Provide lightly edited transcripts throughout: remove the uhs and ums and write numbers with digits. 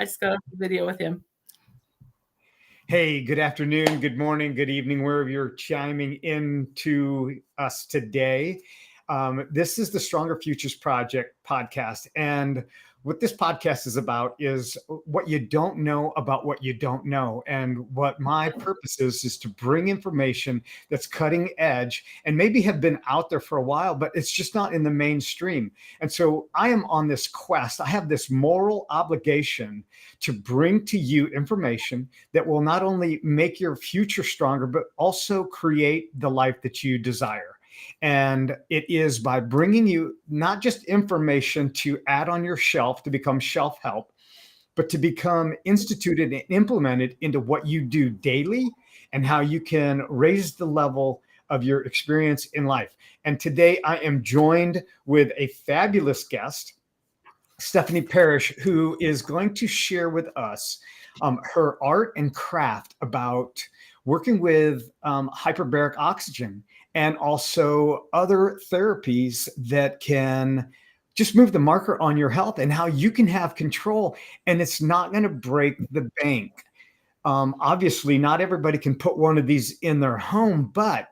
I just got off the video with him. Hey, good afternoon, good morning, good evening, wherever you're chiming in to us today. This is the Stronger Futures Project podcast. And what this podcast is about is what you don't know about what you don't know. And what my purpose is to bring information that's cutting edge and maybe have been out there for a while, but it's just not in the mainstream. And so I am on this quest. I have this moral obligation to bring to you information that will not only make your future stronger, but also create the life that you desire. And it is by bringing you not just information to add on your shelf to become shelf help, but to become instituted and implemented into what you do daily and how you can raise the level of your experience in life. And today I am joined with a fabulous guest, Stephanie Parrish, who is going to share with us her art and craft about working with hyperbaric oxygen and also other therapies that can just move the marker on your health and how you can have control. And it's not going to break the bank. Obviously, not everybody can put one of these in their home, but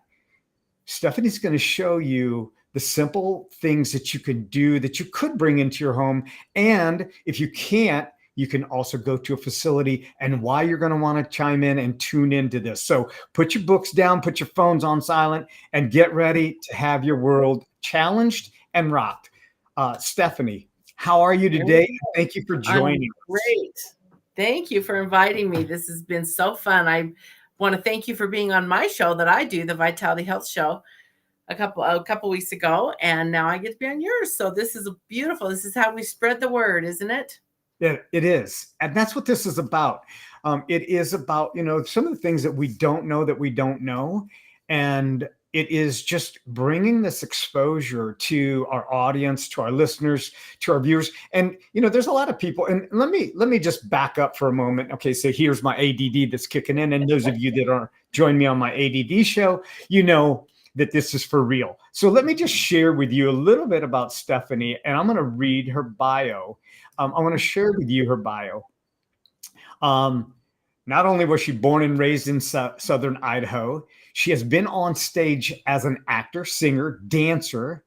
Stephanie's going to show you the simple things that you can do that you could bring into your home. And if you can't, you can also go to a facility, and why you're going to want to chime in and tune into this. So put your books down, put your phones on silent, and get ready to have your world challenged and rocked. Stephanie, how are you today? Thank you for joining us. Great. Thank you for inviting me. This has been so fun. I want to thank you for being on my show that I do, the Vitality Health Show, a couple weeks ago, and now I get to be on yours. So this is beautiful. This is how we spread the word, isn't it? Yeah, it is. And that's what this is about. It is about, some of the things that we don't know. And it is just bringing this exposure to our audience, to our listeners, to our viewers. And, there's a lot of people. And let me just back up for a moment. Okay, so here's my ADD that's kicking in. And those of you that are joining me on my ADD show, that this is for real. So let me just share with you a little bit about Stephanie, and I'm going to read her bio. I want to share with you her bio. Not only was she born and raised in Southern Idaho, she has been on stage as an actor, singer, dancer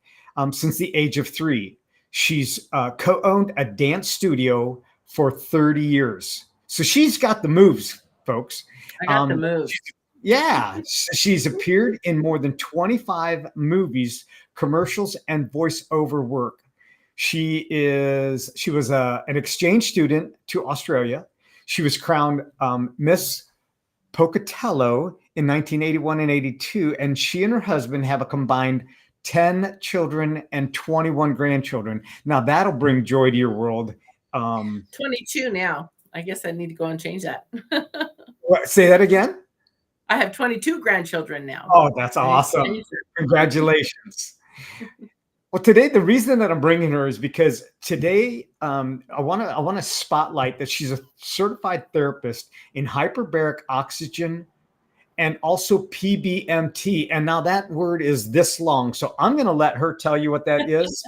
since the age of 3. She's co-owned a dance studio for 30 years. So she's got the moves, folks. I got the moves. Yeah, she's appeared in more than 25 movies, commercials, and voiceover work. She was an exchange student to Australia. She was crowned Miss Pocatello in 1981 and 82, and she and her husband have a combined 10 children and 21 grandchildren. Now that'll bring joy to your world. 22 now. I guess I need to go and change that. What, say that again? I have 22 grandchildren now. Oh, that's awesome. Congratulations. Well, today, the reason that I'm bringing her is because today I want to spotlight that she's a certified therapist in hyperbaric oxygen and also PBMT. And now that word is this long. So I'm going to let her tell you what that is.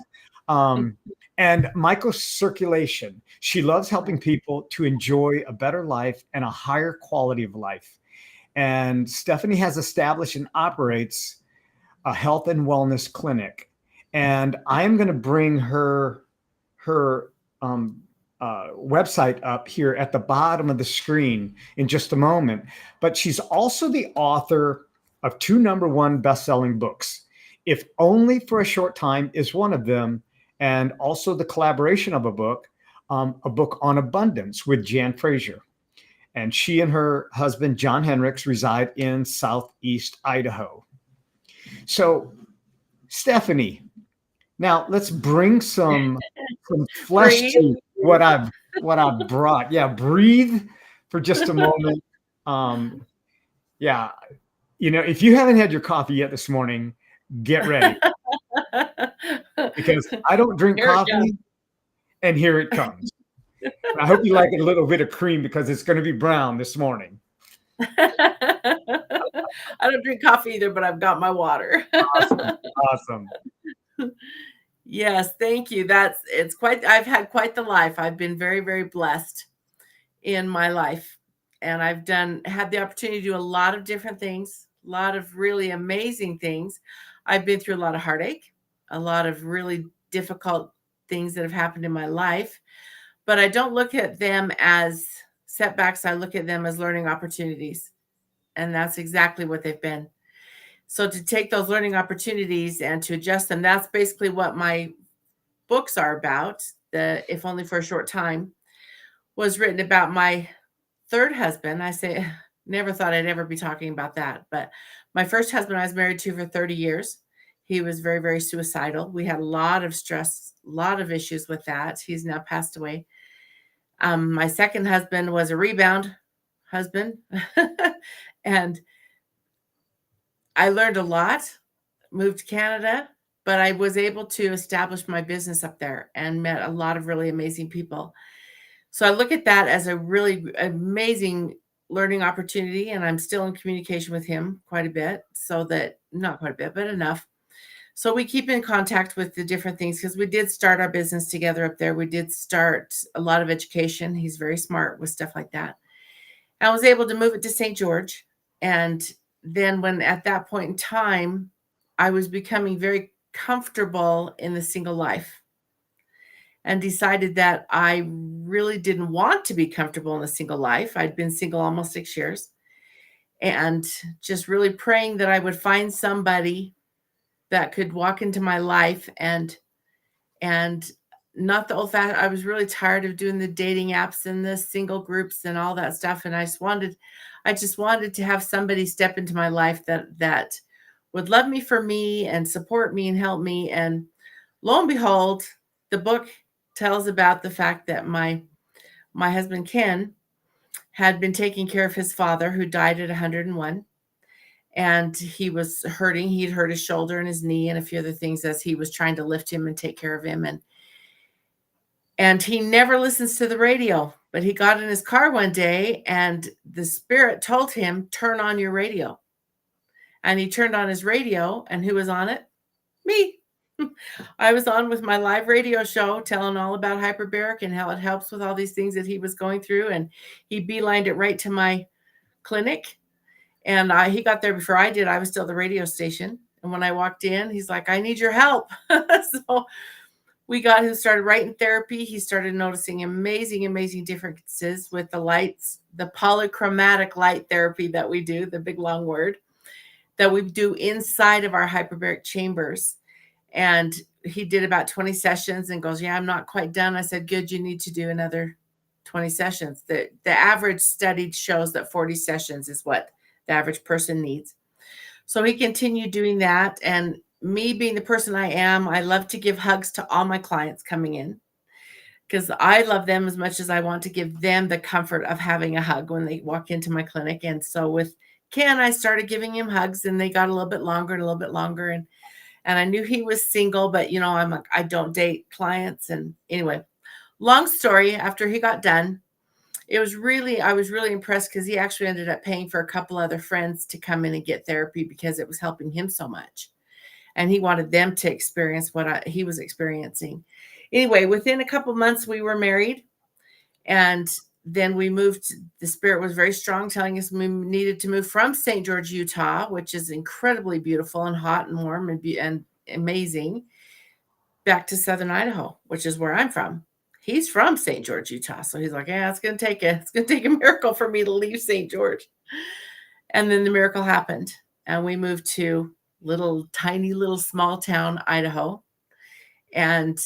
And microcirculation. She loves helping people to enjoy a better life and a higher quality of life. And Stephanie has established and operates a health and wellness clinic. And I am going to bring her website up here at the bottom of the screen in just a moment. But she's also the author of 2 #1 best-selling books. If Only for a Short Time is one of them, and also the collaboration of a book on abundance with Jan Fraser. And she and her husband, John Henricks, reside in Southeast Idaho. So, Stephanie, now let's bring some flesh to what I've brought. Yeah, breathe for just a moment. Yeah, if you haven't had your coffee yet this morning, get ready. Because I don't drink coffee, and here it comes. I hope you like a little bit of cream because it's going to be brown this morning. I don't drink coffee either, but I've got my water. Awesome. Yes, thank you. I've had quite the life. I've been very, very blessed. in my life. And I've had the opportunity to do a lot of different things, a lot of really amazing things. I've been through a lot of heartache, a lot of really difficult things that have happened in my life, but I don't look at them as setbacks. I look at them as learning opportunities. And that's exactly what they've been. So to take those learning opportunities and to adjust them, that's basically what my books are about. The If Only for a Short Time was written about my third husband. I say, never thought I'd ever be talking about that. But my first husband, I was married to for 30 years. He was very, very suicidal. We had a lot of stress, a lot of issues with that. He's now passed away. My second husband was a rebound husband. And I learned a lot, moved to Canada, but I was able to establish my business up there and met a lot of really amazing people. So I look at that as a really amazing learning opportunity, and I'm still in communication with him quite a bit, so that not quite a bit, but enough. So we keep in contact with the different things because we did start our business together up there. We did start a lot of education. He's very smart with stuff like that. I was able to move it to St. George. And then when at that point in time, I was becoming very comfortable in the single life and decided that I really didn't want to be comfortable in a single life. I'd been single almost 6 years, and just really praying that I would find somebody that could walk into my life and not the old fashioned. I was really tired of doing the dating apps and the single groups and all that stuff. And I just wanted to have somebody step into my life that would love me for me and support me and help me. And lo and behold, the book tells about the fact that my husband Ken had been taking care of his father, who died at 101, and he was hurting. He'd hurt his shoulder and his knee and a few other things as he was trying to lift him and take care of him. And he never listens to the radio, but he got in his car one day and the spirit told him, turn on your radio. And he turned on his radio, and who was on it? Me. I was on with my live radio show telling all about hyperbaric and how it helps with all these things that he was going through. And he beelined it right to my clinic. And he got there before I did. I was still at the radio station. And when I walked in, he's like, I need your help. So we got him started right in therapy. He started noticing amazing, amazing differences with the lights, the polychromatic light therapy that we do, the big long word, that we do inside of our hyperbaric chambers. And he did about 20 sessions and goes, yeah, I'm not quite done. I said, good, you need to do another 20 sessions. The average study shows that 40 sessions is what the average person needs. So he continued doing that. And me being the person I am, I love to give hugs to all my clients coming in because I love them as much as I want to give them the comfort of having a hug when they walk into my clinic. And so with Ken, I started giving him hugs, and they got a little bit longer and a little bit longer. And I knew he was single, but I'm like, I don't date clients. And anyway, long story, after he got done, I was really impressed because he actually ended up paying for a couple other friends to come in and get therapy because it was helping him so much. And he wanted them to experience what he was experiencing. Anyway, within a couple months, we were married. And then we moved. The spirit was very strong, telling us we needed to move from St. George, Utah, which is incredibly beautiful and hot and warm and amazing, back to Southern Idaho, which is where I'm from. He's from St. George, Utah. So he's like, yeah, it's going to take a miracle for me to leave St. George. And then the miracle happened. And we moved to tiny little small town, Idaho. And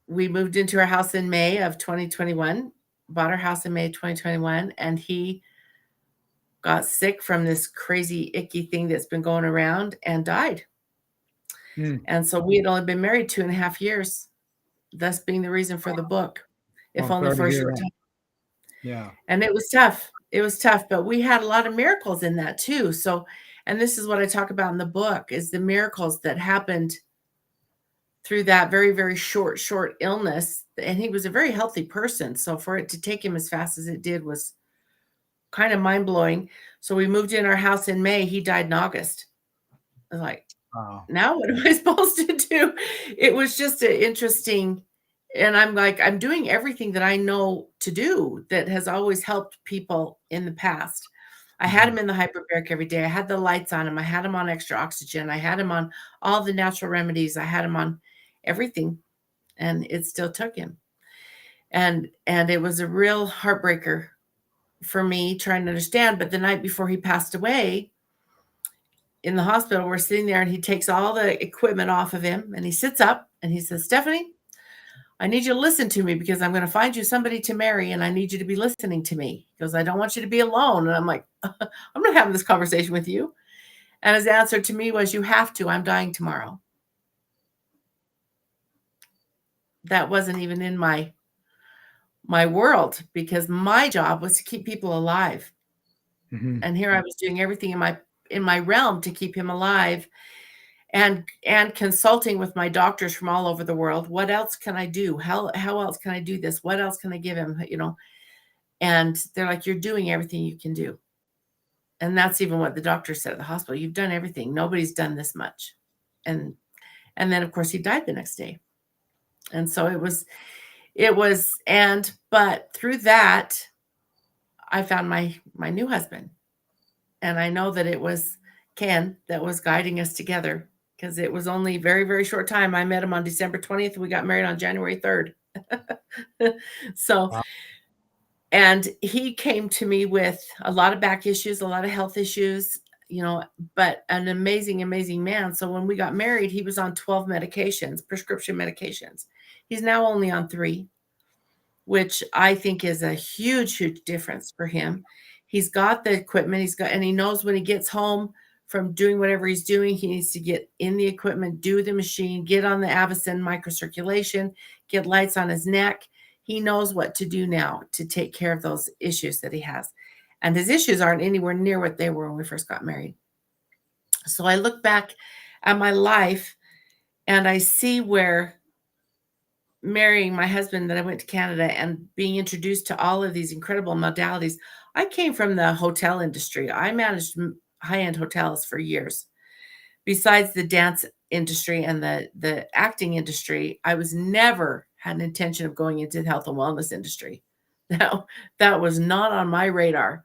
we moved into our house in May of 2021, bought our house in May 2021. And he got sick from this crazy, icky thing that's been going around and died. And so we had only been married 2.5 years, thus being the reason for the book, if only for a short time. Yeah. And it was tough. It was tough, but we had a lot of miracles in that too. So, and this is what I talk about in the book, is the miracles that happened through that very, very short illness. And he was a very healthy person. So for it to take him as fast as it did was kind of mind blowing. So we moved in our house in May. He died in August. I was like, wow. Now what am I supposed to do? It was just an interesting And I'm like, I'm doing everything that I know to do that has always helped people in the past. I had him in the hyperbaric every day. I had the lights on him. I had him on extra oxygen. I had him on all the natural remedies. I had him on everything, and it still took him. And it was a real heartbreaker for me trying to understand. But the night before he passed away in the hospital, we're sitting there and he takes all the equipment off of him and he sits up and he says, Stephanie, I need you to listen to me because I'm going to find you somebody to marry and I need you to be listening to me because I don't want you to be alone. And I'm like, I'm not having this conversation with you. And his answer to me was, you have to. I'm dying tomorrow. That wasn't even in my world because my job was to keep people alive. And here I was doing everything in my realm to keep him alive and consulting with my doctors from all over the world. What else can I do? How else can I do this? What else can I give him? And they're like, you're doing everything you can do. And that's even what the doctor said at the hospital. You've done everything. Nobody's done this much. And then of course he died the next day. And so but through that, I found my new husband. And I know that it was Ken that was guiding us together because it was only very, very short time. I met him on December 20th. And we got married on January 3rd. So, Wow. And he came to me with a lot of back issues, a lot of health issues, but an amazing, amazing man. So when we got married, he was on 12 medications, prescription medications. He's now only on 3, which I think is a huge, huge difference for him. He's got the equipment. And he knows when he gets home from doing whatever he's doing, he needs to get in the equipment, do the machine, get on the Avicen microcirculation, get lights on his neck. He knows what to do now to take care of those issues that he has. And his issues aren't anywhere near what they were when we first got married. So I look back at my life and I see where marrying my husband that I went to Canada and being introduced to all of these incredible modalities. I came from the hotel industry. I managed high-end hotels for years. Besides the dance industry and the acting industry, I was never had an intention of going into the health and wellness industry. No, that was not on my radar.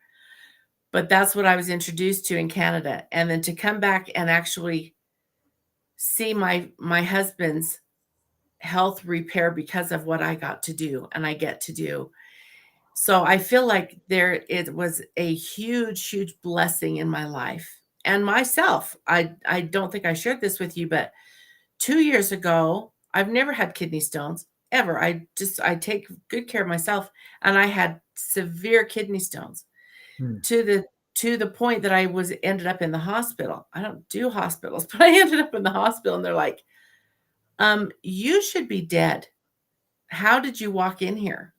But that's what I was introduced to in Canada. And then to come back and actually see my husband's health repair because of what I got to do and I get to do. So I feel like it was a huge, huge blessing in my life and myself. I don't think I shared this with you, but 2 years ago, I've never had kidney stones ever. I take good care of myself, and I had severe kidney stones to the point that I ended up in the hospital. I don't do hospitals, but I ended up in the hospital and they're like, you should be dead. How did you walk in here?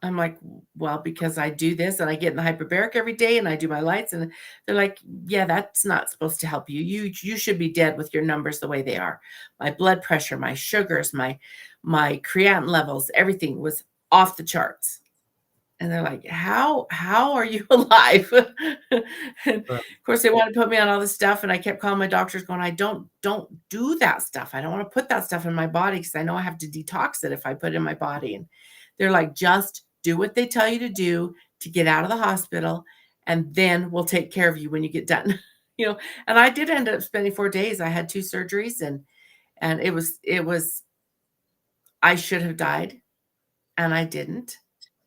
I'm like, well, because I do this and I get in the hyperbaric every day and I do my lights. And they're like, yeah, that's not supposed to help you. You should be dead with your numbers the way they are. My blood pressure, my sugars, my creatinine levels, everything was off the charts. And they're like, how are you alive? And of course, they want to put me on all this stuff. And I kept calling my doctors going, I don't do that stuff. I don't want to put that stuff in my body because I know I have to detox it if I put it in my body. And they're like, just do what they tell you to do to get out of the hospital. And then we'll take care of you when you get done. And I did end up spending 4 days. I had 2 surgeries and it was, I should have died and I didn't.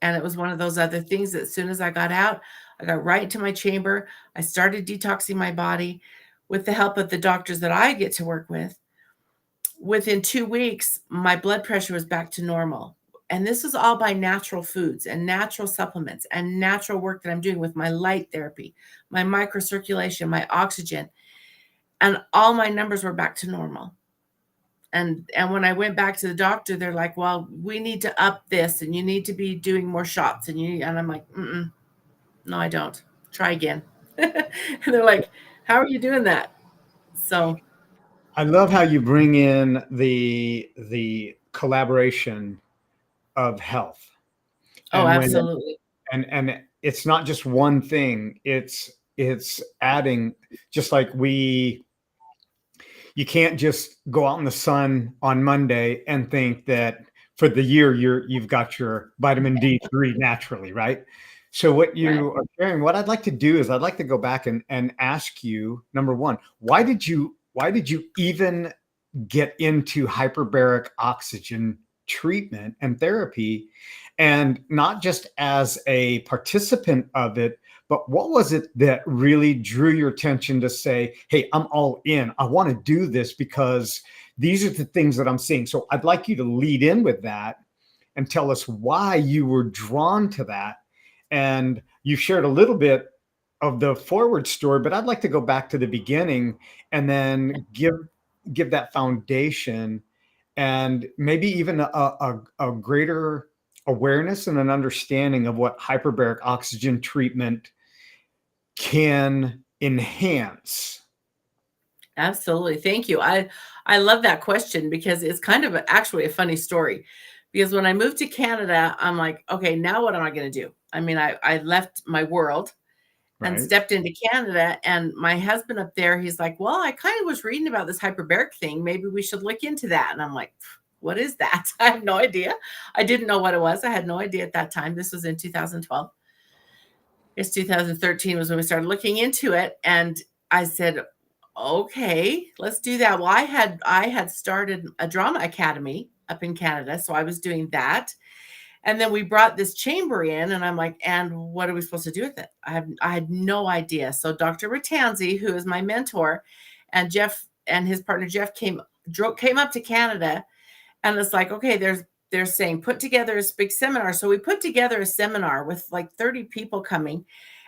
And it was one of those other things that as soon as I got out, I got right into my chamber. I started detoxing my body with the help of the doctors that I get to work with. Within 2 weeks, my blood pressure was back to normal. And this is all by natural foods and natural supplements and natural work that I'm doing with my light therapy, my microcirculation, my oxygen. And all my numbers were back to normal. And when I went back to the doctor, they're like, well, we need to up this and you need to be doing more shots. And I'm like, no, I don't. Try again. And they're like, how are you doing that? So I love how you bring in the collaboration of health. Oh, absolutely. And it's not just one thing. It's adding, just like you can't just go out in the sun on Monday and think that for the year, you've got your vitamin D3 naturally, right? So what Right. you are sharing, what I'd like to do is I'd like to go back and ask you, number one, why did you even get into hyperbaric oxygen treatment and therapy, and not just as a participant of it, but what was it that really drew your attention to say, hey, I'm all in, I want to do this because these are the things that I'm seeing. So I'd like you to lead in with that and tell us why you were drawn to that. And you shared a little bit of the forward story, but I'd like to go back to the beginning and then give that foundation, and maybe even a greater awareness and an understanding of what hyperbaric oxygen treatment can enhance. Absolutely. Thank you. I love that question because it's kind of actually a funny story. Because when I moved to Canada, I'm like, okay, now what am I going to do? I mean, I left my world and Right. stepped into Canada. And my husband up there, he's like, well, I kind of was reading about this hyperbaric thing. Maybe we should look into that. And I'm like, what is that? I have no idea. I didn't know what it was. I had no idea at that time. This was in 2012. It's 2013 was when we started looking into it. And I said, okay, let's do that. Well, I had started a drama academy up in Canada. So I was doing that. And then we brought this chamber in, and I'm like, and what are we supposed to do with it? I had no idea. So Dr. Ratanzi, who is my mentor, and Jeff and his partner Jeff came up to Canada, and it's like, okay, they're saying put together a big seminar. So we put together a seminar with like 30 people coming,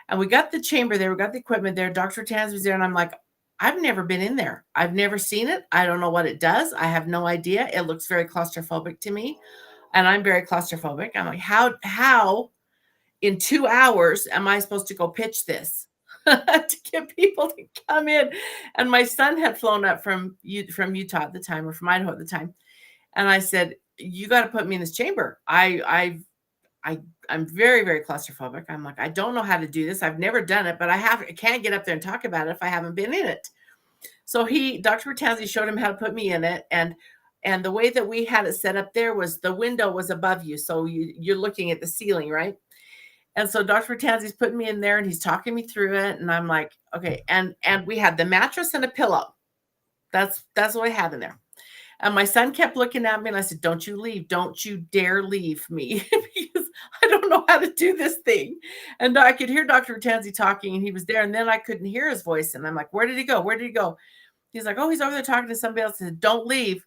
and we got the chamber there, we got the equipment there. Dr. Ratanzi was there, and I'm like, I've never been in there. I've never seen it. I don't know what it does. I have no idea. It looks very claustrophobic to me, and I'm very claustrophobic. I'm like, how in 2 hours am I supposed to go pitch this to get people to come in? And my son had flown up from Utah at the time, or from Idaho at the time. And I said, you got to put me in this chamber. I'm very, very claustrophobic. I'm like, I don't know how to do this. I've never done it, but I can't get up there and talk about it if I haven't been in it. So Dr. Ratanzi showed him how to put me in it. And the way that we had it set up there was the window was above you. So you're looking at the ceiling, right? And so Dr. Ratanzi's putting me in there, and he's talking me through it. And I'm like, okay. And we had the mattress and a pillow. That's what I had in there. And my son kept looking at me, and I said, don't you leave. Don't you dare leave me because I don't know how to do this thing. And I could hear Dr. Ratanzi talking, and he was there. And then I couldn't hear his voice. And I'm like, where did he go? Where did he go? He's like, oh, he's over there talking to somebody else. I said, don't leave.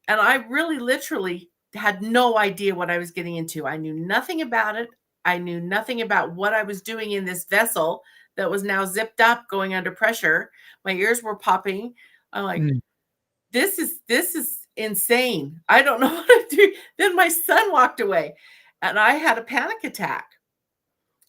And I really literally had no idea what I was getting into. I knew nothing about it. I knew nothing about what I was doing in this vessel that was now zipped up, going under pressure. My ears were popping. I'm like, Mm. this is insane. I don't know what to do. Then my son walked away, and I had a panic attack.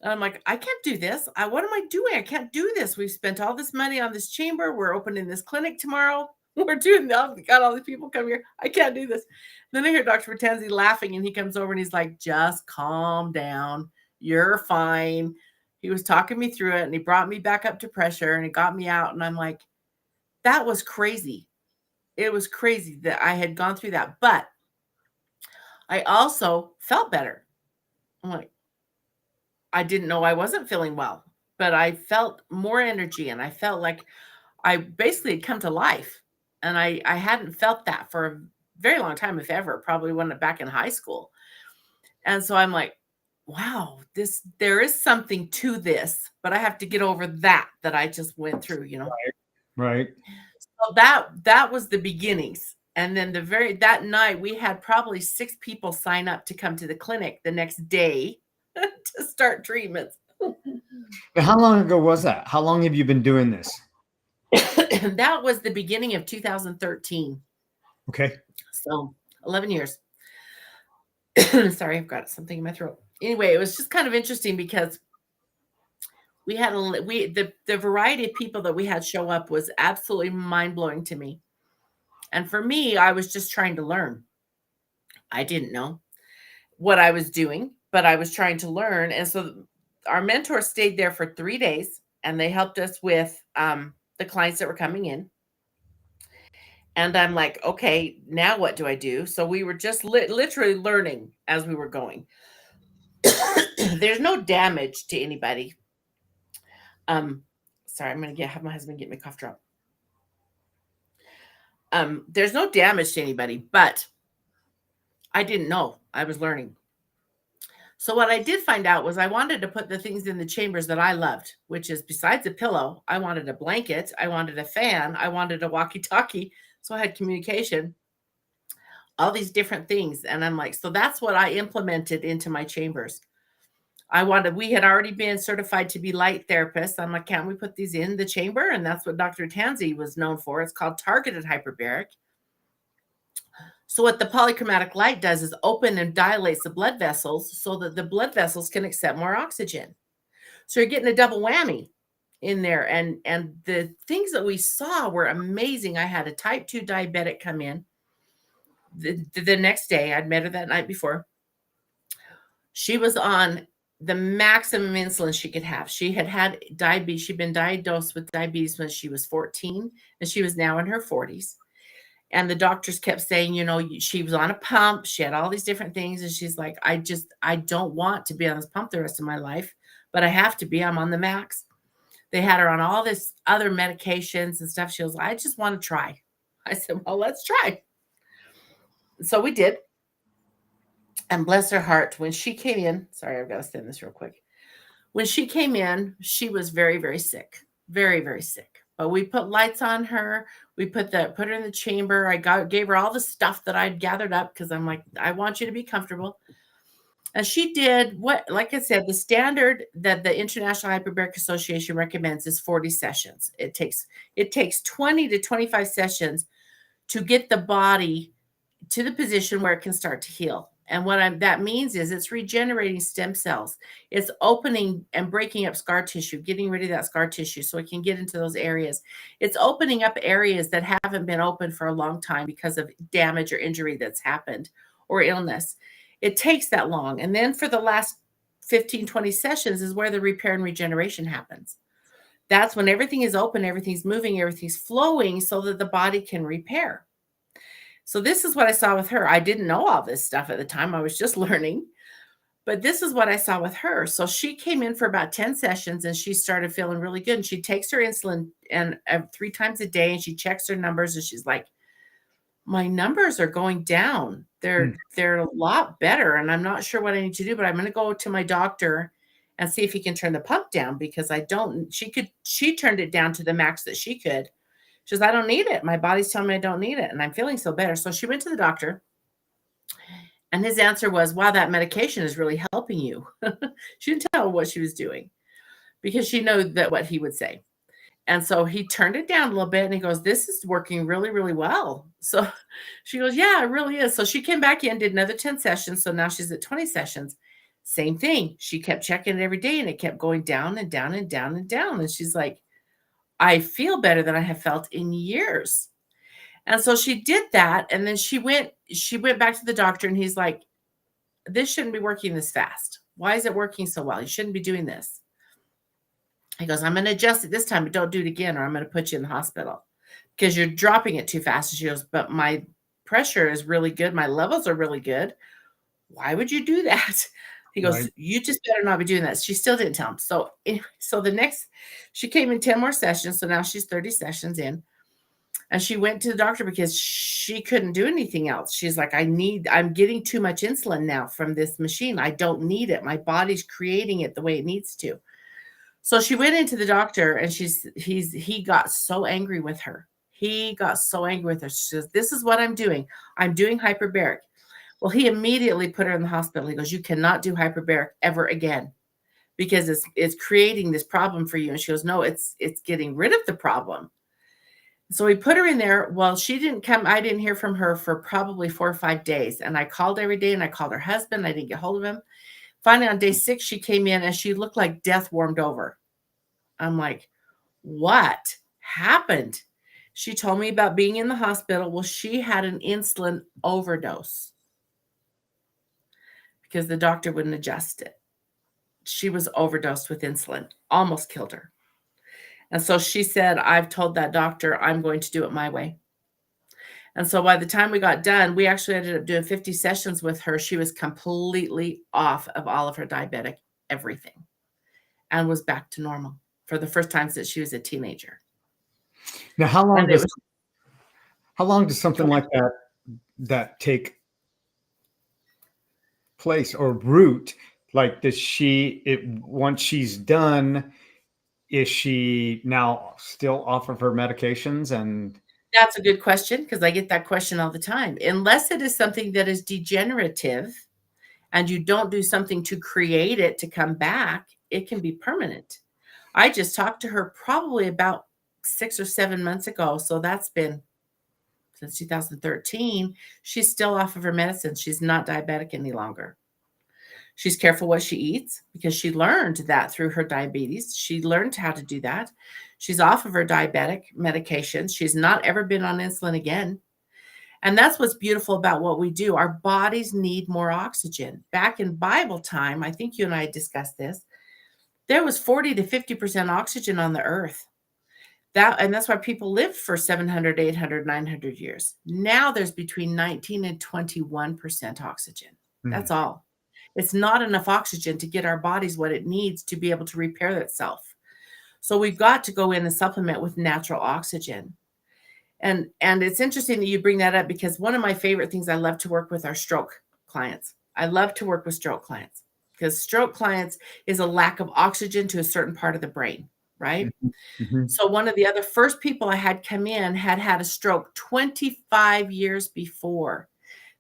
And I'm like, I can't do this. What am I doing? I can't do this. We've spent all this money on this chamber. We're opening this clinic tomorrow. We're doing got all these people come here. I can't do this. Then I hear Dr. Ratanzi laughing, and he comes over and he's like, just calm down. You're fine. He was talking me through it, and he brought me back up to pressure, and he got me out. And I'm like, that was crazy. It was crazy that I had gone through that. But I also felt better. I'm like, I didn't know I wasn't feeling well, but I felt more energy, and I felt like I basically had come to life. And I hadn't felt that for a very long time, if ever, probably when back in high school. And so I'm like, wow, there is something to this, but I have to get over that I just went through. Right. So that was the beginnings. And then that night we had probably 6 people sign up to come to the clinic the next day to start treatments. But how long ago was that? How long have you been doing this? That was the beginning of 2013. Okay. So 11 years. Sorry, I've got something in my throat. Anyway, it was just kind of interesting because we had the variety of people that we had show up was absolutely mind-blowing to me. And for me, I was just trying to learn. I didn't know what I was doing, but I was trying to learn. And so our mentor stayed there for 3 days, and they helped us with the clients that were coming in. And I'm like, okay, now what do I do? So we were just literally learning as we were going. There's no damage to anybody. Um, sorry, I'm gonna have my husband get me a cough drop. There's no damage to anybody, but I didn't know. I was learning. So what I did find out was I wanted to put the things in the chambers that I loved, which is besides a pillow, I wanted a blanket, I wanted a fan, I wanted a walkie-talkie, so I had communication, all these different things. And I'm like, so that's what I implemented into my chambers. We had already been certified to be light therapists. I'm like, can't we put these in the chamber? And that's what Dr. Tansey was known for. It's called targeted hyperbaric. So what the polychromatic light does is open and dilates the blood vessels so that the blood vessels can accept more oxygen. So you're getting a double whammy in there. And the things that we saw were amazing. I had a type 2 diabetic come in the next day. I'd met her that night before. She was on the maximum insulin she could have. She had diabetes. She'd been diagnosed with diabetes when she was 14, and she was now in her 40s. And the doctors kept saying, she was on a pump. She had all these different things. And she's like, I don't want to be on this pump the rest of my life, but I have to be. I'm on the max. They had her on all this other medications and stuff. She was like, I just want to try. I said, well, let's try. So we did. And bless her heart, when she came in, sorry, I've got to stand this real quick. When she came in, she was very, very sick, very, very sick. But we put lights on her. We put her in the chamber. Gave her all the stuff that I'd gathered up because I'm like, I want you to be comfortable. And she did like I said, the standard that the International Hyperbaric Association recommends is 40 sessions. It takes 20 to 25 sessions to get the body to the position where it can start to heal. And what that means is it's regenerating stem cells. It's opening and breaking up scar tissue, getting rid of that scar tissue so it can get into those areas. It's opening up areas that haven't been open for a long time because of damage or injury that's happened or illness. It takes that long. And then for the last 15, 20 sessions is where the repair and regeneration happens. That's when everything is open, everything's moving, everything's flowing so that the body can repair. So this is what I saw with her. I didn't know all this stuff at the time. I was just learning. But this is what I saw with her. So she came in for about 10 sessions and she started feeling really good. And she takes her insulin and 3 times a day and she checks her numbers and she's like, my numbers are going down. They're a lot better. And I'm not sure what I need to do, but I'm going to go to my doctor and see if he can turn the pump down because she turned it down to the max that she could. She says, I don't need it. My body's telling me I don't need it. And I'm feeling so better. So she went to the doctor. And his answer was, wow, that medication is really helping you. She didn't tell what she was doing because she knew that what he would say. And so he turned it down a little bit and he goes, this is working really, really well. So she goes, yeah, it really is. So she came back in, did another 10 sessions. So now she's at 20 sessions. Same thing. She kept checking it every day and it kept going down and down and down and down. And she's like, I feel better than I have felt in years. And so she did that. And then she went back to the doctor and he's like, this shouldn't be working this fast. Why is it working so well? You shouldn't be doing this. He goes, I'm going to adjust it this time, but don't do it again, or I'm going to put you in the hospital because you're dropping it too fast. And she goes, but my pressure is really good. My levels are really good. Why would you do that? He goes, right. You just better not be doing that. She still didn't tell him. So anyway, she came in 10 more sessions. So now she's 30 sessions in. And she went to the doctor because she couldn't do anything else. She's like, I'm getting too much insulin now from this machine. I don't need it. My body's creating it the way it needs to. So she went into the doctor and he got so angry with her. He got so angry with her. She says, this is what I'm doing. I'm doing hyperbaric. Well, he immediately put her in the hospital. He goes, you cannot do hyperbaric ever again because it's creating this problem for you. And she goes, no, it's getting rid of the problem. So we put her in there. Well, she didn't come. I didn't hear from her for probably 4 or 5 days. And I called every day and I called her husband. I didn't get hold of him. Finally, on day 6, she came in and she looked like death warmed over. I'm like, what happened? She told me about being in the hospital. Well, she had an insulin overdose because the doctor wouldn't adjust it. She was overdosed with insulin, almost killed her. And so she said, I've told that doctor I'm going to do it my way. And so by the time we got done, we actually ended up doing 50 sessions with her. She was completely off of all of her diabetic everything and was back to normal for the first time since she was a teenager. Now, And it was how long does something like that take place or root? Like, once she's done, is she now still off of her medications? And that's a good question because I get that question all the time. Unless it is something that is degenerative and you don't do something to create it to come back, it can be permanent. I just talked to her probably about 6 or 7 months ago. So that's been since 2013. She's still off of her medicine. She's not diabetic any longer. She's careful what she eats because she learned that through her diabetes. She learned how to do that. She's off of her diabetic medications. She's not ever been on insulin again. And that's what's beautiful about what we do. Our bodies need more oxygen. Back in Bible time, I think you and I discussed this, there was 40 to 50% oxygen on the earth. And that's why people lived for 700, 800, 900 years. Now there's between 19 and 21% oxygen. That's all. It's not enough oxygen to get our bodies what it needs to be able to repair itself. So we've got to go in and supplement with natural oxygen. And it's interesting that you bring that up because one of my favorite things I love to work with are stroke clients. I love to work with stroke clients because stroke clients is a lack of oxygen to a certain part of the brain, right? So one of the other first people I had come in had a stroke 25 years before.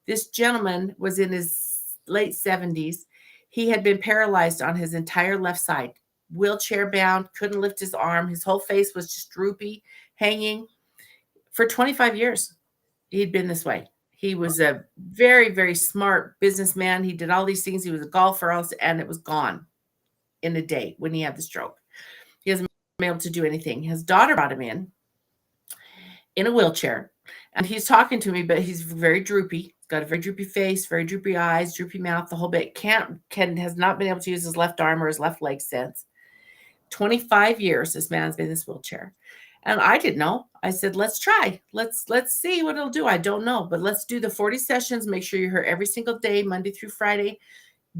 This gentleman was in his late 70s. He had been paralyzed on his entire left side, wheelchair bound, couldn't lift his arm. His whole face was just droopy, hanging. For 25 years, he'd been this way. He was a very, very smart businessman. He did all these things. He was a golfer, and it was gone in a day when he had the stroke. He hasn't been able to do anything. His daughter brought him in a wheelchair, and he's talking to me, but he's very droopy. He's got a very droopy face, very droopy eyes, droopy mouth, the whole bit. Has not been able to use his left arm or his left leg since. 25 years this man's been in this wheelchair. And I didn't know. I said, let's try. Let's see what it'll do. I don't know, but let's do the 40 sessions. Make sure you're here every single day, Monday through Friday.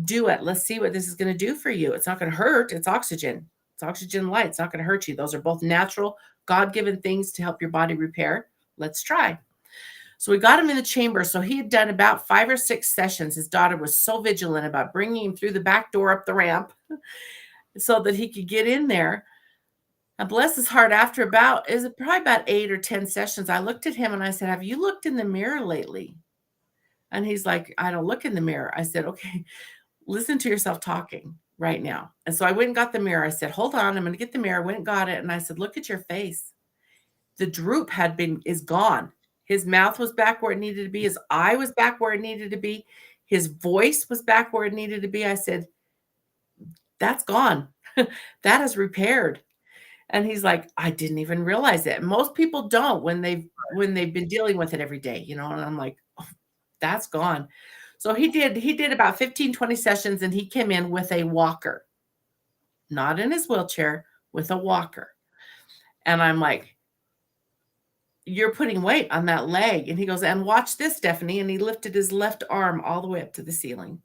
Do it. Let's see what this is going to do for you. It's not going to hurt. It's oxygen. It's oxygen light. It's not going to hurt you. Those are both natural, God-given things to help your body repair. Let's try. So we got him in the chamber. So he had done about 5 or 6 sessions. His daughter was so vigilant about bringing him through the back door up the ramp so that he could get in there. And bless his heart, after probably about 8 or 10 sessions, I looked at him and I said, have you looked in the mirror lately? And he's like, I don't look in the mirror. I said, okay, listen to yourself talking right now. And so I went and got the mirror. I said, hold on, I'm going to get the mirror. Went and got it. And I said, look at your face. The droop is gone. His mouth was back where it needed to be. His eye was back where it needed to be. His voice was back where it needed to be. I said, that's gone. That is repaired. And he's like, I didn't even realize it. Most people don't when they've been dealing with it every day, and I'm like, oh, that's gone. So he did about 15, 20 sessions, and he came in with a walker, not in his wheelchair, with a walker. And I'm like, you're putting weight on that leg. And he goes, and watch this, Stephanie. And he lifted his left arm all the way up to the ceiling.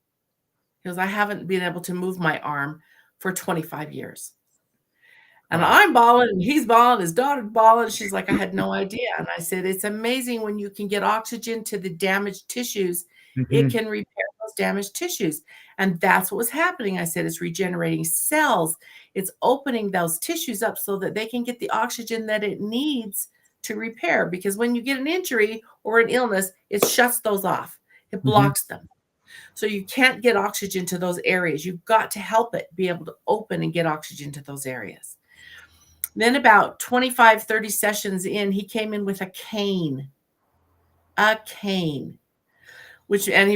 He goes, I haven't been able to move my arm for 25 years. And I'm bawling, and he's bawling, his daughter's bawling. She's like, I had no idea. And I said, it's amazing when you can get oxygen to the damaged tissues, it can repair those damaged tissues. And that's what was happening. I said, it's regenerating cells. It's opening those tissues up so that they can get the oxygen that it needs to repair. Because when you get an injury or an illness, it shuts those off. It blocks them. So you can't get oxygen to those areas. You've got to help it be able to open and get oxygen to those areas. Then about 25, 30 sessions in, he came in with a cane, and he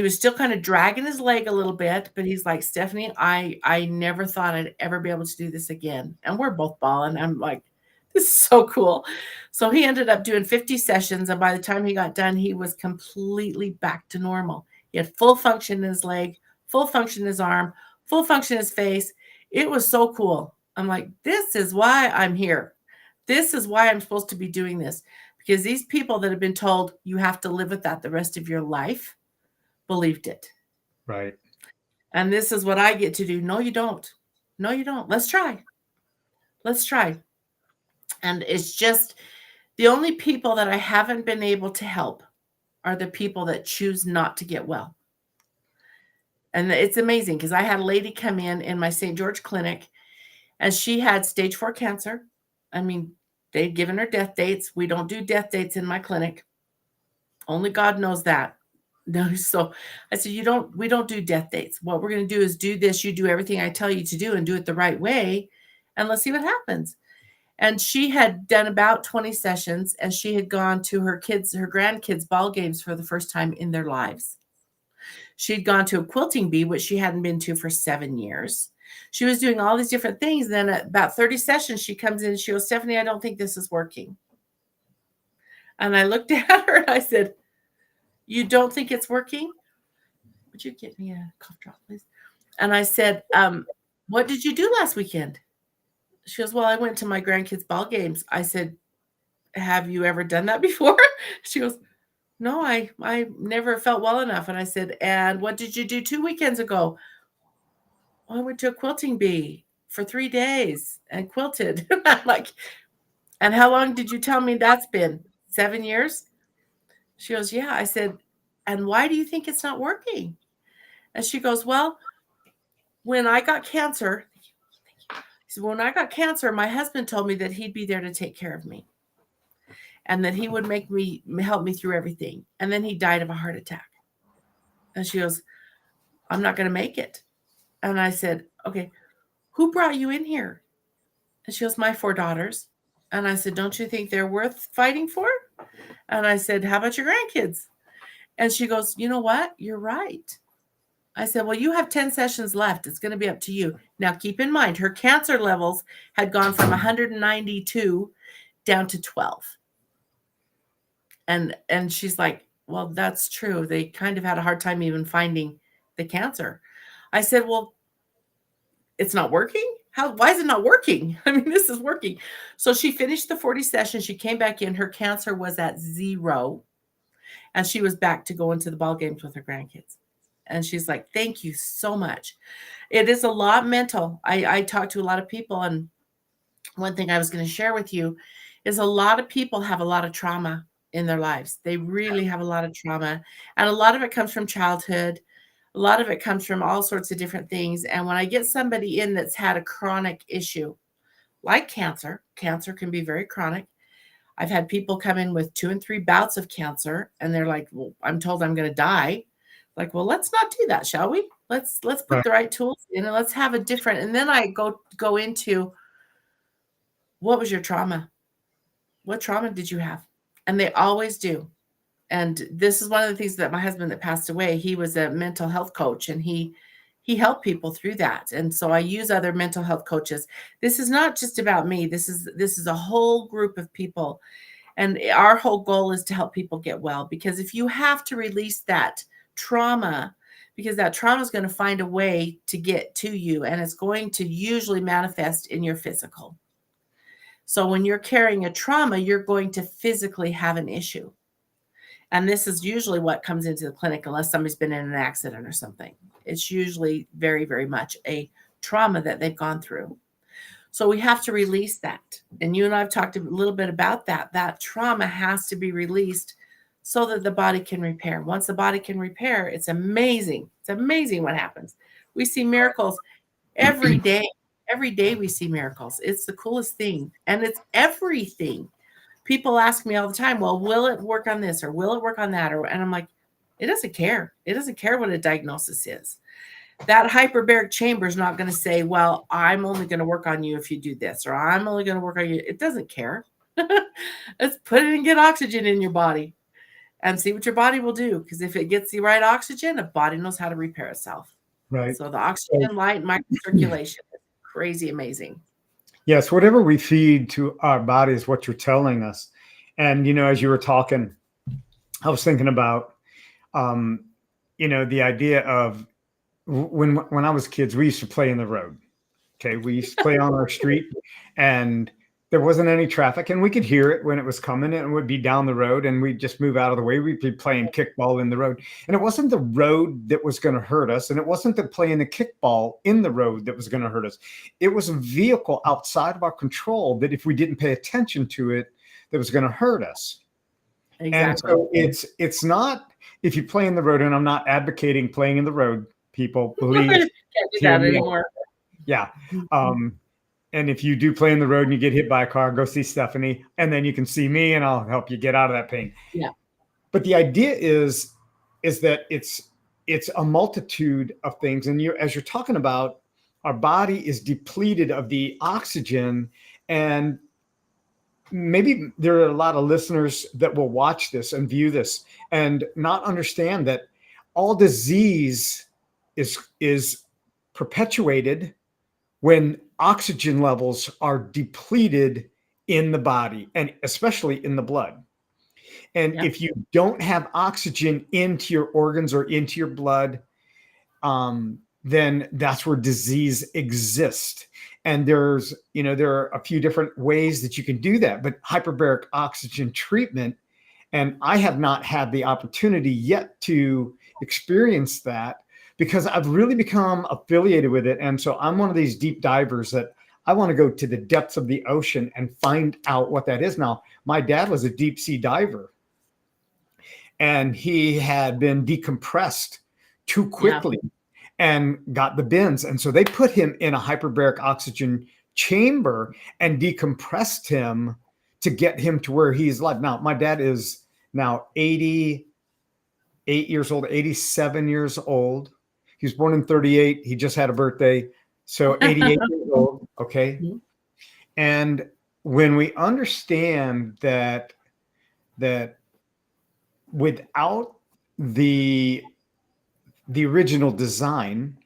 was still kind of dragging his leg a little bit, but he's like, Stephanie, I never thought I'd ever be able to do this again. And we're both bawling. I'm like, this is so cool. So he ended up doing 50 sessions. And by the time he got done, he was completely back to normal. He had full function in his leg, full function in his arm, full function in his face. It was so cool. I'm like, this is why I'm here. This is why I'm supposed to be doing this, because these people that have been told you have to live with that the rest of your life believed it. Right. And this is what I get to do. No, you don't. No, you don't. Let's try. Let's try. And it's just the only people that I haven't been able to help are the people that choose not to get well. And it's amazing because I had a lady come in my St. George clinic, and she had stage 4 cancer. I mean, they'd given her death dates. We don't do death dates in my clinic. Only God knows that. No, so I said, we don't do death dates. What we're going to do is do this. You do everything I tell you to do and do it the right way. And let's see what happens. And she had done about 20 sessions, and she had gone to her grandkids' ball games for the first time in their lives. She'd gone to a quilting bee, which she hadn't been to for 7 years. She was doing all these different things. Then at about 30 sessions, she comes in and she goes, Stephanie, I don't think this is working. And I looked at her and I said, you don't think it's working? Would you get me a cough drop, please? And I said, what did you do last weekend? She goes, well, I went to my grandkids' ball games. I said, have you ever done that before? She goes, no, I never felt well enough. And I said, and what did you do 2 weekends ago? Well, I went to a quilting bee for 3 days and quilted. I'm like, and how long did you tell me that's been? 7 years? She goes, yeah. I said, and why do you think it's not working? And she goes, well, when I got cancer, when I got cancer, my husband told me that he'd be there to take care of me and that he would help me through everything. And then he died of a heart attack. And she goes, I'm not going to make it. And I said, okay, who brought you in here? And she goes, my 4 daughters. And I said, don't you think they're worth fighting for? And I said, how about your grandkids? And she goes, you know what? You're right. I said, well, you have 10 sessions left. It's going to be up to you. Now, keep in mind, her cancer levels had gone from 192 down to 12. And she's like, well, that's true. They kind of had a hard time even finding the cancer. I said, well, it's not working? Why is it not working? I mean, this is working. So she finished the 40 sessions. She came back in. Her cancer was at 0. And she was back to going to the ball games with her grandkids. And she's like, thank you so much. It is a lot mental. I talk to a lot of people. And one thing I was going to share with you is a lot of people have a lot of trauma in their lives. They really have a lot of trauma. And a lot of it comes from childhood. A lot of it comes from all sorts of different things. And when I get somebody in that's had a chronic issue, like cancer can be very chronic. I've had people come in with 2 and 3 bouts of cancer, and they're like, well, I'm told I'm going to die. Like, well, let's not do that, shall we? Let's put the right tools in and let's have a different. And then I go into, what was your trauma? What trauma did you have? And they always do. And this is one of the things that my husband that passed away, he was a mental health coach, and he helped people through that. And so I use other mental health coaches. This is not just about me. This is a whole group of people. And our whole goal is to help people get well, because if you have to release that trauma, because that trauma is going to find a way to get to you, and it's going to usually manifest in your physical. So when you're carrying a trauma, you're going to physically have an issue. And this is usually what comes into the clinic, unless somebody's been in an accident or something. It's usually very, very much a trauma that they've gone through. So we have to release that. And you and I have talked a little bit about that. That trauma has to be released so that the body can repair. Once the body can repair, it's amazing. It's amazing what happens. We see miracles every day. Every day we see miracles. It's the coolest thing. And it's everything. People ask me all the time, well, will it work on this or will it work on that? And I'm like, it doesn't care. It doesn't care what a diagnosis is. That hyperbaric chamber is not going to say, well, I'm only going to work on you if you do this, or I'm only going to work on you. It doesn't care. Let's put it and get oxygen in your body and see what your body will do. Because if it gets the right oxygen, the body knows how to repair itself. Right. So the oxygen, light, microcirculation is crazy amazing. Yes, whatever we feed to our body is what you're telling us. And, as you were talking, I was thinking about, the idea of when I was kids, we used to play in the road. Okay. We used to play on our street, and there wasn't any traffic, and we could hear it when it was coming, and it would be down the road, and we'd just move out of the way. We'd be playing kickball in the road, and it wasn't the road that was going to hurt us, and it wasn't the playing the kickball in the road that was going to hurt us. It was a vehicle outside of our control that if we didn't pay attention to it, that was going to hurt us. Exactly. And so it's not, if you play in the road, and I'm not advocating playing in the road, people, please. Can't do that anymore. Yeah. And if you do play in the road and you get hit by a car, go see Stephanie, and then you can see me, and I'll help you get out of that pain. Yeah. But the idea is that it's a multitude of things. And as you're talking about, our body is depleted of the oxygen, and maybe there are a lot of listeners that will watch this and view this and not understand that all disease is perpetuated when oxygen levels are depleted in the body, and especially in the blood. And if you don't have oxygen into your organs or into your blood, then that's where disease exists. And there are a few different ways that you can do that, but hyperbaric oxygen treatment, and I have not had the opportunity yet to experience that, because I've really become affiliated with it. And so I'm one of these deep divers that I want to go to the depths of the ocean and find out what that is. Now, my dad was a deep sea diver, and he had been decompressed too quickly and got the bends. And so they put him in a hyperbaric oxygen chamber and decompressed him to get him to where he's alive. Now, my dad is now 88 years old, 87 years old. He was born in 38. He just had a birthday. So 88 years old. Okay. Mm-hmm. And when we understand that without the original design,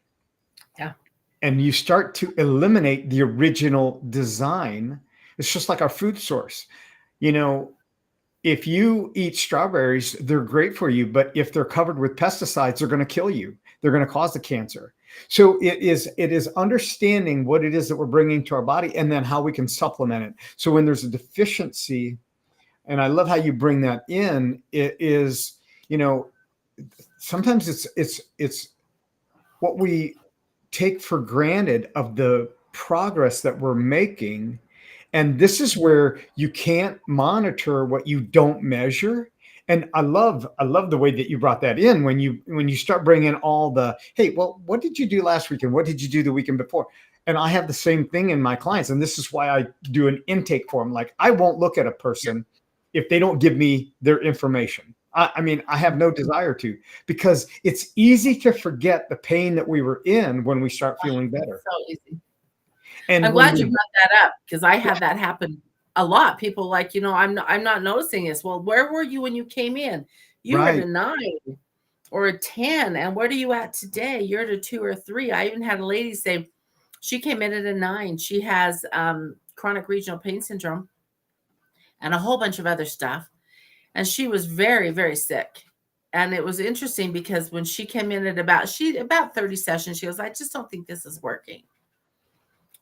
and you start to eliminate the original design, it's just like our food source. If you eat strawberries, they're great for you, but if they're covered with pesticides, they're going to kill you. They're going to cause the cancer. So it is understanding what it is that we're bringing to our body, and then how we can supplement it. So when there's a deficiency, and I love how you bring that in, it is, sometimes it's what we take for granted of the progress that we're making. And this is where you can't monitor what you don't measure. And I love the way that you brought that in when you start bringing all the, hey, well, what did you do last weekend? What did you do the weekend before? And I have the same thing in my clients. And this is why I do an intake form. Like, I won't look at a person if they don't give me their information. I mean, I have no desire to, because it's easy to forget the pain that we were in when we start feeling better. So easy. And I'm glad you brought that up, because I had that happen a lot. People like, I'm not noticing this. Well, where were you when you came in? You were at a 9 or a 10. And what are you at today? You're at a 2 or 3. I even had a lady say she came in at a 9. She has chronic regional pain syndrome and a whole bunch of other stuff. And she was very, very sick. And it was interesting, because when she came in at about 30 sessions, she goes, I just don't think this is working.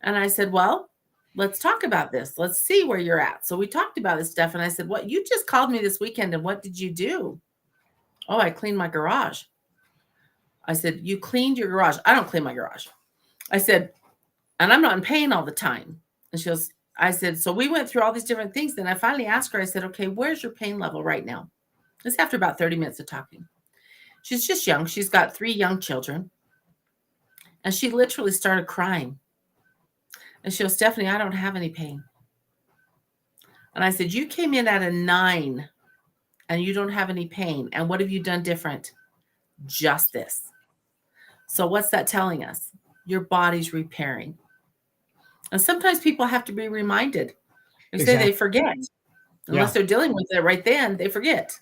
And I said, well, let's talk about this. Let's see where you're at. So we talked about this stuff. And I said, what, you just called me this weekend, and what did you do? Oh, I cleaned my garage. I said, you cleaned your garage? I don't clean my garage. I said, and I'm not in pain all the time. And she goes, I said, so we went through all these different things. Then I finally asked her, I said, okay, where's your pain level right now? This after about 30 minutes of talking. She's just young. She's got 3 young children. And she literally started crying. And she goes, Stephanie, I don't have any pain. And I said, you came in at a 9 and you don't have any pain. And what have you done different? Just this. So what's that telling us? Your body's repairing. And sometimes people have to be reminded. They say they forget. Unless they're dealing with it right then, they forget.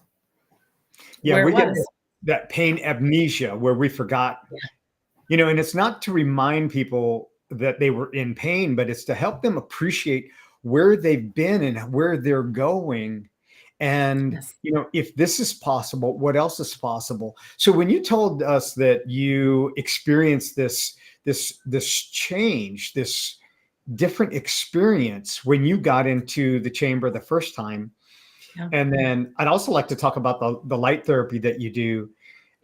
Yeah, we get that pain amnesia where we forgot. Yeah. And it's not to remind people that they were in pain, but it's to help them appreciate where they've been and where they're going. And, if this is possible, what else is possible? So when you told us that you experienced this change, this different experience when you got into the chamber the first time. Yeah. And then I'd also like to talk about the light therapy that you do.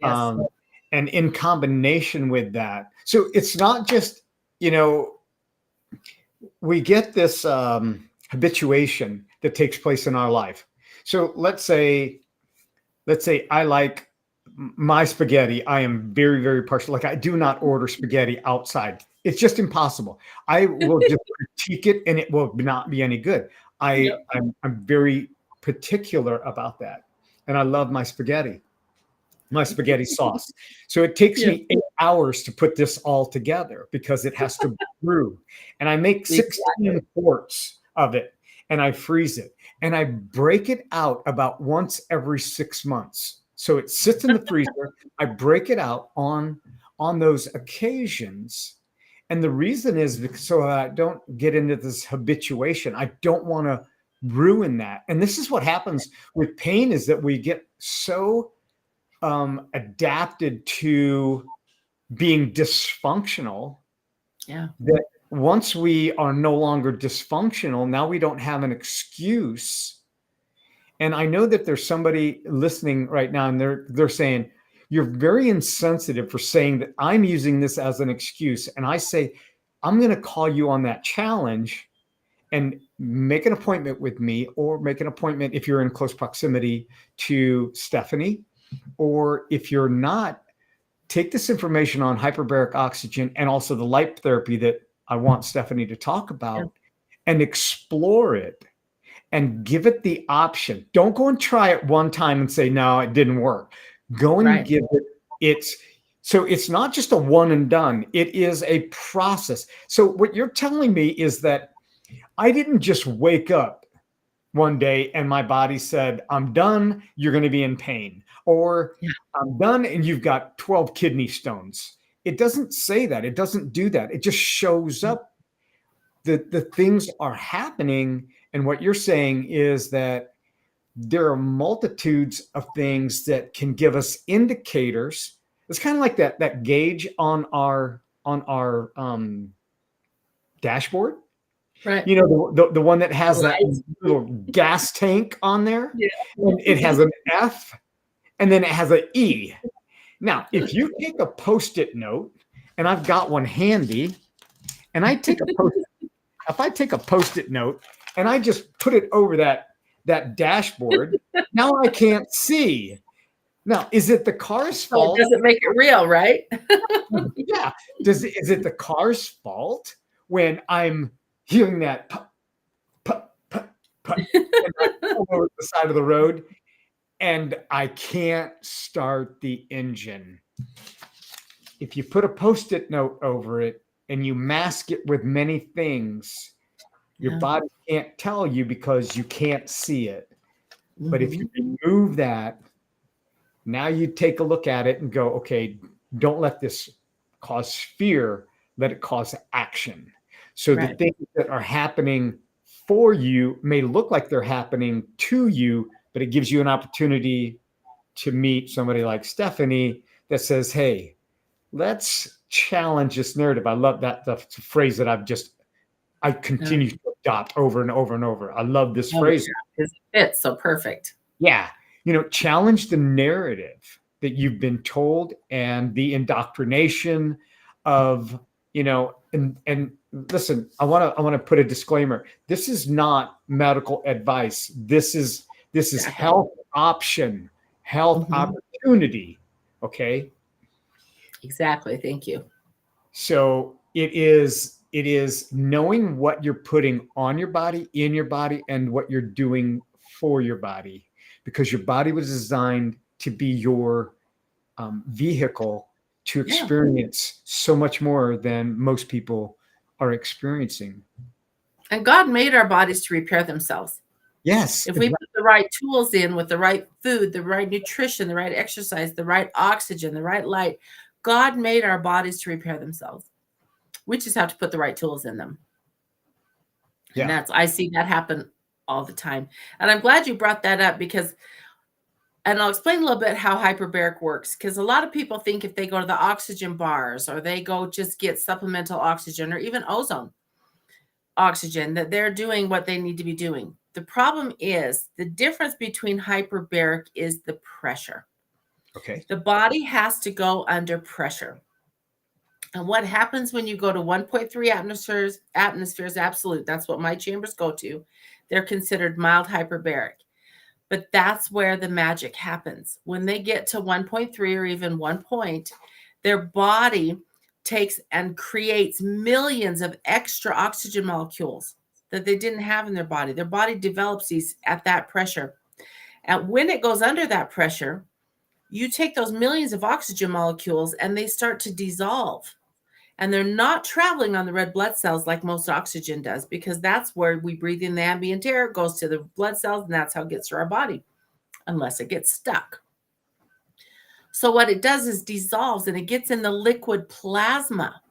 Yes. And in combination with that, so it's not just, you know, we get this habituation that takes place in our life. So let's say I like my spaghetti. I am very, very partial. Like I do not order spaghetti outside. It's just impossible. I will just critique it and it will not be any good. Yep. I'm very particular about that. And I love my spaghetti sauce. So it takes Yeah. me 8 hours to put this all together because it has to brew. And I make 16 quarts of it and I freeze it and I break it out about once every 6 months. So it sits in the freezer. I break it out on those occasions. And the reason is because so I don't get into this habituation. I don't want to ruin that. And this is what happens with pain is that we get so adapted to being dysfunctional Yeah. that once we are no longer dysfunctional, now we don't have an excuse. And I know that there's somebody listening right now and they're saying, you're very insensitive for saying that I'm using this as an excuse. And I say, I'm going to call you on that challenge and make an appointment with me or make an appointment if you're in close proximity to Stephanie. Or if you're not, take this information on hyperbaric oxygen and also the light therapy that I want Stephanie to talk about and explore it and give it the option. Don't go and try it one time and say, no, it didn't work. Go and give it so it's not just a one and done. It is a process. So what you're telling me is that I didn't just wake up one day and my body said, I'm done, you're going to be in pain. Or I'm done and you've got 12 kidney stones. It doesn't say that. It doesn't do that. It just shows up. The things are happening. And what you're saying is that there are multitudes of things that can give us indicators. It's kind of like that gauge on our dashboard. Right. You know, the one that has that little gas tank on there. Yeah. And it has an F and then it has an E. Now, if you take a Post-it note, and I've got one handy, and if I take a Post-it note and I just put it over that dashboard, now I can't see. Now, is it the car's fault? It doesn't make it real, right? Yeah. Is it the car's fault when I'm hearing that put over the side of the road and I can't start the engine? If you put a Post-it note over it and you mask it with many things, your body can't tell you because you can't see it. But if you remove that, now you take a look at it and go, okay, don't let this cause fear, let it cause action. So the things that are happening for you may look like they're happening to you, but it gives you an opportunity to meet somebody like Stephanie that says, hey, let's challenge this narrative. I love that. That's a phrase that I continue to adopt over and over and over. I love this phrase. It fits so perfect. Yeah. You know, challenge the narrative that you've been told and the indoctrination of, you know, and listen, I want to put a disclaimer. This is not medical advice. This is health option, health opportunity. Okay. Exactly. Thank you. So it is knowing what you're putting on your body, in your body, and what you're doing for your body, because your body was designed to be your vehicle to experience so much more than most people are experiencing. And God made our bodies to repair themselves. Yes. If we put the right tools in with the right food, the right nutrition, the right exercise, the right oxygen, the right light, God made our bodies to repair themselves. We just have to put the right tools in them. And I see that happen all the time. And I'm glad you brought that up because, and I'll explain a little bit how hyperbaric works, because a lot of people think if they go to the oxygen bars or they go just get supplemental oxygen or even ozone, oxygen, that they're doing what they need to be doing. The problem is the difference between hyperbaric is the pressure. Okay. The body has to go under pressure. And what happens when you go to 1.3 atmospheres absolute, that's what my chambers go to. They're considered mild hyperbaric. But that's where the magic happens. When they get to 1.3 or even 1 point, their body takes and creates millions of extra oxygen molecules that they didn't have in their body. Their body develops these at that pressure. And when it goes under that pressure, you take those millions of oxygen molecules and they start to dissolve. And they're not traveling on the red blood cells like most oxygen does, because that's where we breathe in the ambient air, it goes to the blood cells, and that's how it gets to our body, unless it gets stuck. So what it does is dissolves and it gets in the liquid plasma.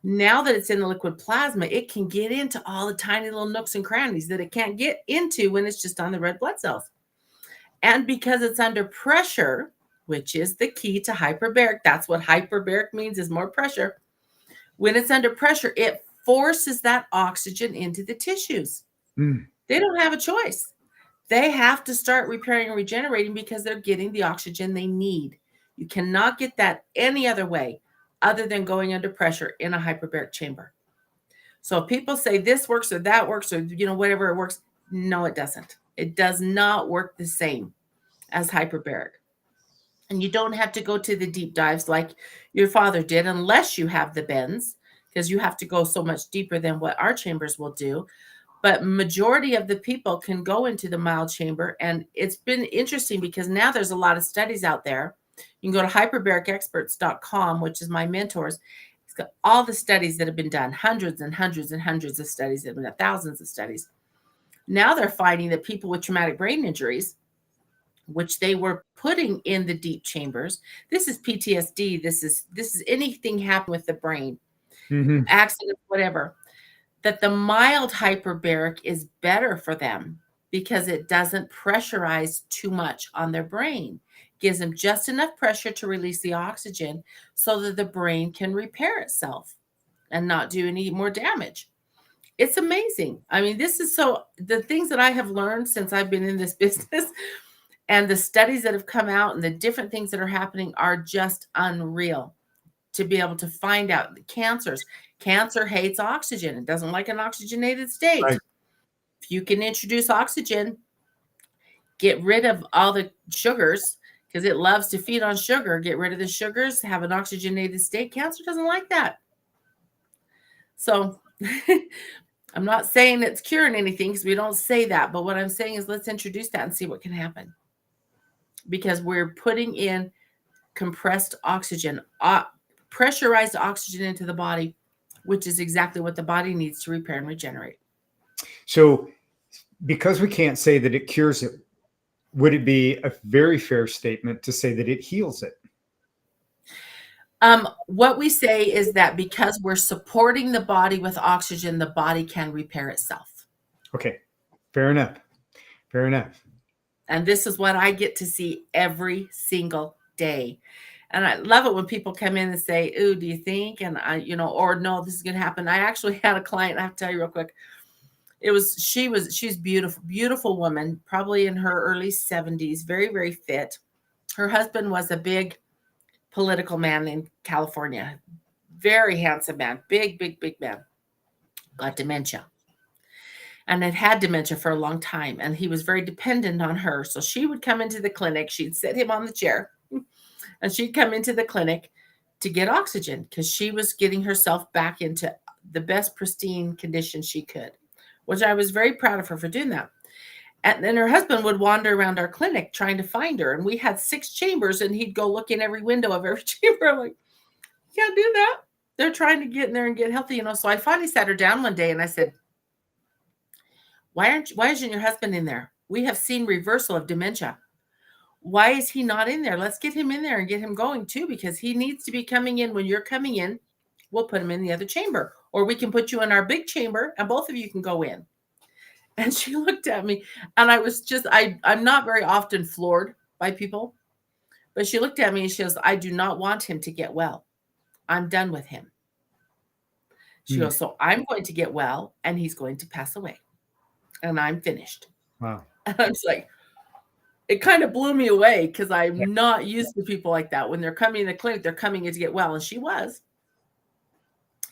Now that it's in the liquid plasma, it can get into all the tiny little nooks and crannies that it can't get into when it's just on the red blood cells. And because it's under pressure, which is the key to hyperbaric, that's what hyperbaric means, is more pressure. When it's under pressure, it forces that oxygen into the tissues. They don't have a choice. They have to start repairing and regenerating because they're getting the oxygen they need. You cannot get that any other way other than going under pressure in a hyperbaric chamber. So if people say this works or that works or whatever it works, no, it doesn't. It does not work the same as hyperbaric. And you don't have to go to the deep dives like your father did unless you have the bends, because you have to go so much deeper than what our chambers will do. But majority of the people can go into the mild chamber. And it's been interesting because now there's a lot of studies out there. You can go to hyperbaricexperts.com, which is my mentors. It's got all the studies that have been done, hundreds and hundreds and hundreds of studies that have been done, thousands of studies. Now they're finding that people with traumatic brain injuries, which they were putting in the deep chambers, this is PTSD, this is anything happen with the brain, accident, whatever, that the mild hyperbaric is better for them because it doesn't pressurize too much on their brain. Gives them just enough pressure to release the oxygen so that the brain can repair itself and not do any more damage. It's amazing. I mean, the things that I have learned since I've been in this business and the studies that have come out and the different things that are happening are just unreal. To be able to find out the cancer hates oxygen. It doesn't like an oxygenated state. Right. If you can introduce oxygen, get rid of all the sugars, because it loves to feed on sugar, get rid of the sugars, have an oxygenated state. Cancer doesn't like that. So I'm not saying it's curing anything, because we don't say that. But what I'm saying is let's introduce that and see what can happen. Because we're putting in compressed oxygen, pressurized oxygen into the body, which is exactly what the body needs to repair and regenerate. So because we can't say that it cures it, would it be a very fair statement to say that it heals it? What we say is that because we're supporting the body with oxygen, the body can repair itself. Okay, fair enough. Fair enough. And this is what I get to see every single day. And I love it when people come in and say, "Ooh, do you think?" And or "No, this is going to happen." I actually had a client, I have to tell you real quick. She's beautiful, beautiful woman, probably in her early 70s, very, very fit. Her husband was a big political man in California, very handsome man, big, big, big man, got dementia. And had dementia for a long time. And he was very dependent on her. So she would come into the clinic. She'd sit him on the chair and she'd come into the clinic to get oxygen because she was getting herself back into the best pristine condition she could, which I was very proud of her for doing that. And then her husband would wander around our clinic trying to find her. And we had 6 chambers and he'd go look in every window of every chamber. I'm like, you can't do that. They're trying to get in there and get healthy, So I finally sat her down one day and I said, why isn't your husband in there? We have seen reversal of dementia. Why is he not in there? Let's get him in there and get him going too, because he needs to be coming in. When you're coming in, we'll put him in the other chamber, or we can put you in our big chamber and both of you can go in. And she looked at me and I was just, I'm not very often floored by people, but she looked at me and she goes, "I do not want him to get well. I'm done with him." She goes, so I'm going to get well and he's going to pass away and I'm finished. Wow. And I was like, it kind of blew me away because I'm not used to people like that. When they're coming in the clinic, they're coming in to get well. And she was,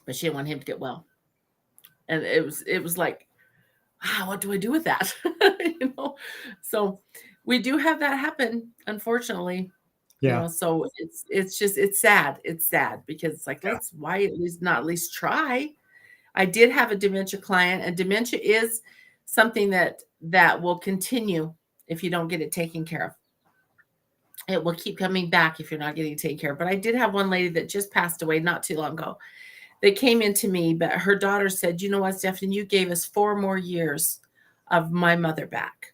but she didn't want him to get well. And it was like, wow, what do I do with that? So we do have that happen, unfortunately. Yeah. So it's sad. It's sad because it's like, why at least try. I did have a dementia client, and dementia is something that will continue if you don't get it taken care of. It will keep coming back if you're not getting taken care of. But I did have one lady that just passed away not too long ago. They came into me, but her daughter said, you know what, Stephanie, you gave us 4 more years of my mother back.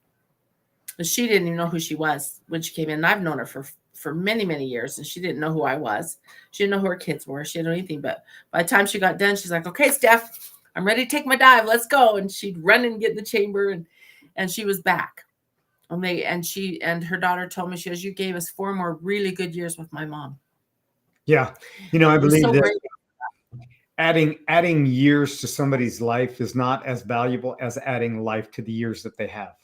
But she didn't even know who she was when she came in. And I've known her for many, many years, and she didn't know who I was. She didn't know who her kids were. She didn't know anything. But by the time she got done, she's like, okay, Steph, I'm ready to take my dive. Let's go. And she'd run and get in the chamber, and she was back. And her daughter told me, she goes, you gave us 4 more really good years with my mom. Yeah. I believe that adding years to somebody's life is not as valuable as adding life to the years that they have.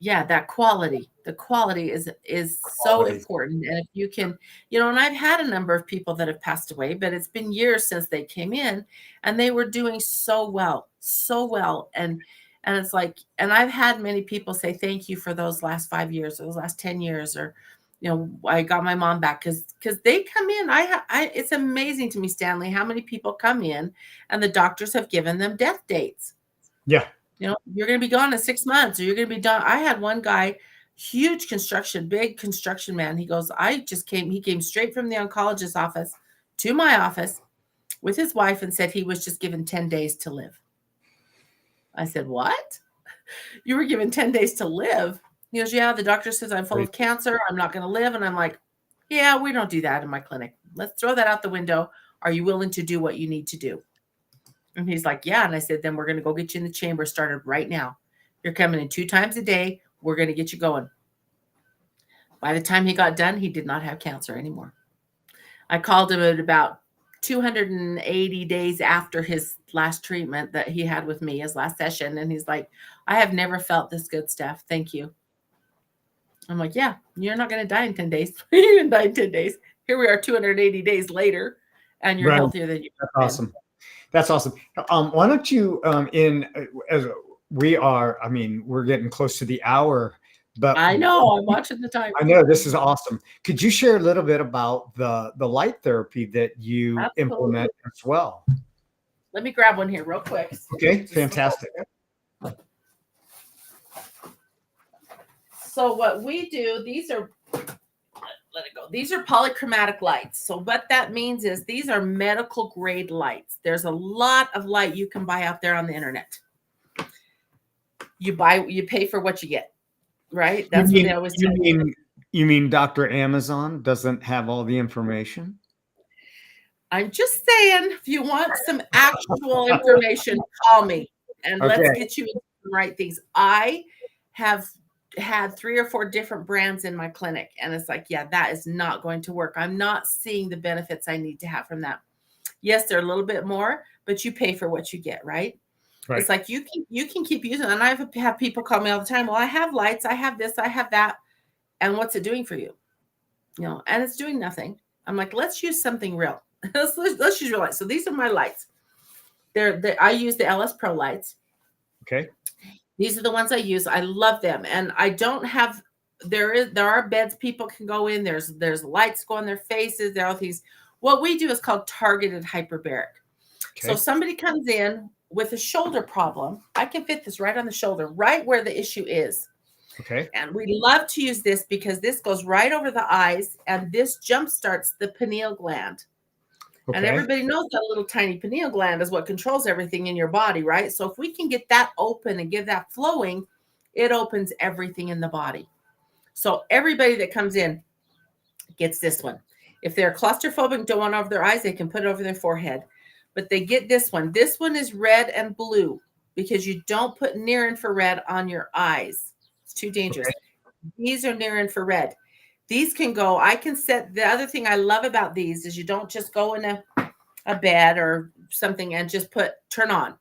Yeah, that quality. The quality is so important. And if you can, and I've had a number of people that have passed away, but it's been years since they came in and they were doing so well. And it's like, and I've had many people say, thank you for those last 5 years or those last 10 years, or, I got my mom back because they come in. It's amazing to me, Stanley, how many people come in and the doctors have given them death dates. Yeah. You're going to be gone in 6 months, or you're going to be done. I had one guy, big construction man. He goes, he came straight from the oncologist's office to my office with his wife and said he was just given 10 days to live. I said, what? You were given 10 days to live? He goes, yeah, the doctor says I'm full of cancer. I'm not going to live. And I'm like, yeah, we don't do that in my clinic. Let's throw that out the window. Are you willing to do what you need to do? And he's like, yeah. And I said, then we're going to go get you in the chamber started right now. You're coming in 2 times a day. We're going to get you going. By the time he got done, he did not have cancer anymore. I called him at about 280 days after his last treatment that he had with me, his last session. And he's like, I have never felt this good, Steph. Thank you. I'm like, yeah, you're not going to die in 10 days. You're going to die in 10 days. Here we are 280 days later, and you're healthier than you've been. That's awesome. That's awesome. Why don't you, as we are, we're getting close to the hour, but I know I'm watching the time. I know this is awesome. Could you share a little bit about the light therapy that you implement as well? Let me grab one here real quick. Okay, fantastic. So what we do, these are polychromatic lights. So what that means is these are medical grade lights. There's a lot of light you can buy out there on the internet. You pay for what you get, right? That's what they always tell you. You mean Dr. Amazon doesn't have all the information? I'm just saying, if you want some actual information, call me and let's get you into the right things. I have had 3 or 4 different brands in my clinic, and it's like, yeah, that is not going to work. I'm not seeing the benefits I need to have from that. Yes, they're a little bit more, but you pay for what you get, right? It's like you can keep using it. And I've had people call me all the time. Well, I have lights, I have this, I have that. And what's it doing for you? And it's doing nothing. I'm like, let's use something real. let's use real lights. So these are my lights. I use the LS Pro lights. Okay. These are the ones I use. I love them. And I don't have, there are beds people can go in. There's lights go on their faces. There are all these. What we do is called targeted hyperbaric. Okay. So somebody comes in with a shoulder problem. I can fit this right on the shoulder, right where the issue is. Okay. And we love to use this because this goes right over the eyes and this jump starts the pineal gland. Okay. And everybody knows that little tiny pineal gland is what controls everything in your body, right? So if we can get that open and get that flowing, it opens everything in the body. So everybody that comes in gets this one. If they're claustrophobic, don't want it over their eyes, they can put it over their forehead. But they get this one. This one is red and blue because you don't put near infrared on your eyes. It's too dangerous. Okay. These are near infrared. These can go, I can set, the other thing I love about these is you don't just go in a bed or something and just put turn on.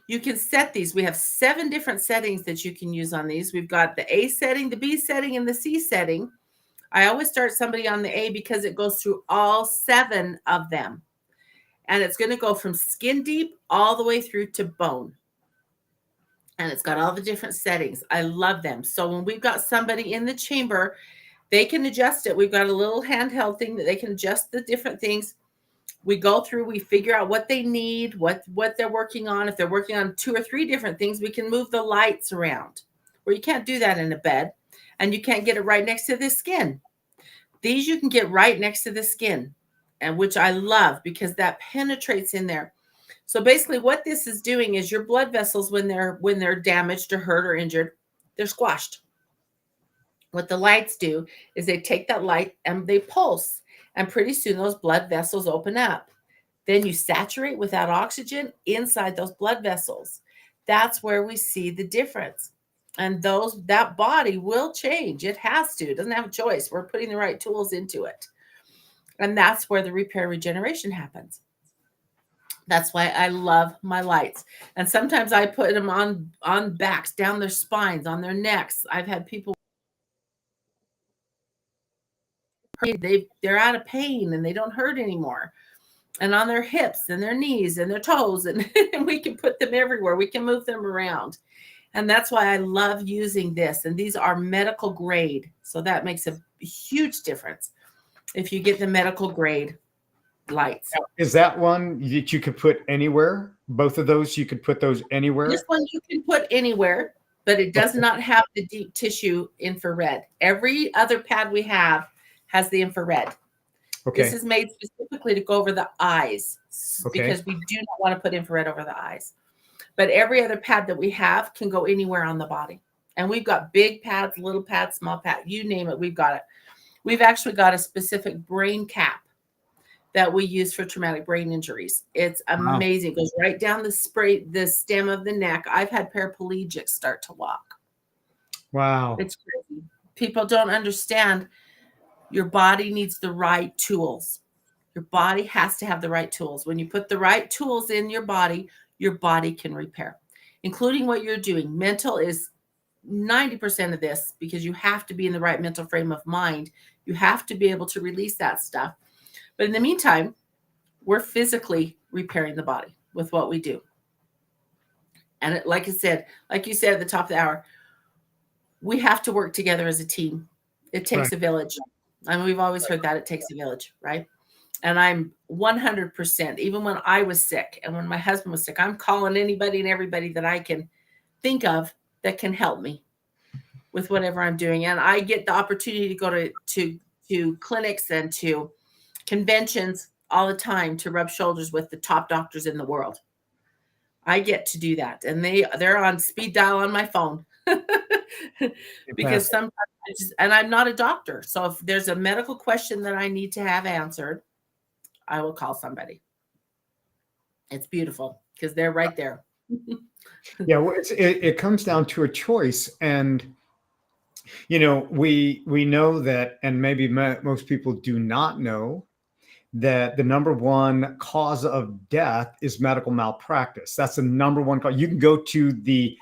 You can set these. We have 7 different settings that you can use on these. We've got the A setting, the B setting, and the C setting. I always start somebody on the A because it goes through all 7 of them. And it's going to go from skin deep all the way through to bone. And it's got all the different settings. I love them. So when we've got somebody in the chamber, they can adjust it. We've got a little handheld thing that they can adjust the different things. We go through, we figure out what they need, what they're working on. If they're working on 2 or 3 different things, we can move the lights around, where you can't do that in a bed, and you can't get it right next to the skin. These you can get right next to the skin, and which I love because that penetrates in there. So basically what this is doing is your blood vessels, when they're damaged or hurt or injured, they're squashed. What the lights do is they take that light and they pulse. And pretty soon those blood vessels open up. Then you saturate with that oxygen inside those blood vessels. That's where we see the difference. And that body will change. It has to. It doesn't have a choice. We're putting the right tools into it. And that's where the repair and regeneration happens. That's why I love my lights. And sometimes I put them on backs, down their spines, on their necks. I've had people, they're out of pain and they don't hurt anymore. And on their hips and their knees and their toes. And we can put them everywhere. We can move them around. And that's why I love using this. And these are medical grade. So that makes a huge difference if you get the medical grade lights. Is that one that you could put anywhere? Both of those, you could put those anywhere? This one you can put anywhere, but it does not have the deep tissue infrared. Every other pad we have has the infrared. Okay. This is made specifically to go over the eyes because we do not want to put infrared over the eyes. But every other pad that we have can go anywhere on the body. And we've got big pads, little pads, small pads, you name it, we've got it. We've actually got a specific brain cap that we use for traumatic brain injuries. It's amazing. It goes right down the stem of the neck. I've had paraplegics start to walk. Wow. It's crazy. People don't understand. Your body needs the right tools. Your body has to have the right tools. When you put the right tools in your body can repair, including what you're doing. Mental is 90% of this because you have to be in the right mental frame of mind. You have to be able to release that stuff. But in the meantime, we're physically repairing the body with what we do. And like you said at the top of the hour, we have to work together as a team. It takes a village. I mean, we've always heard that it takes a village, right? And I'm 100%, even when I was sick and when my husband was sick, I'm calling anybody and everybody that I can think of that can help me with whatever I'm doing. And I get the opportunity to go to clinics and to conventions all the time to rub shoulders with the top doctors in the world. I get to do that. And they're on speed dial on my phone because sometimes and I'm not a doctor. So if there's a medical question that I need to have answered, I will call somebody. It's beautiful because they're right there. Yeah, well, it comes down to a choice. And, you know, we know that, and maybe most people do not know, that the number one cause of death is medical malpractice. That's the number one cause. You can go to the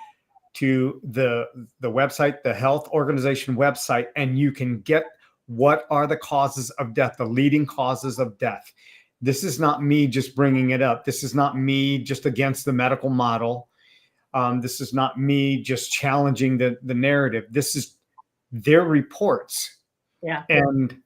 website, the health organization website, and you can get what are the causes of death, the leading causes of death. This is not me just bringing it up. This is not me just against the medical model. This is not me just challenging the narrative. This is their reports. Yeah. And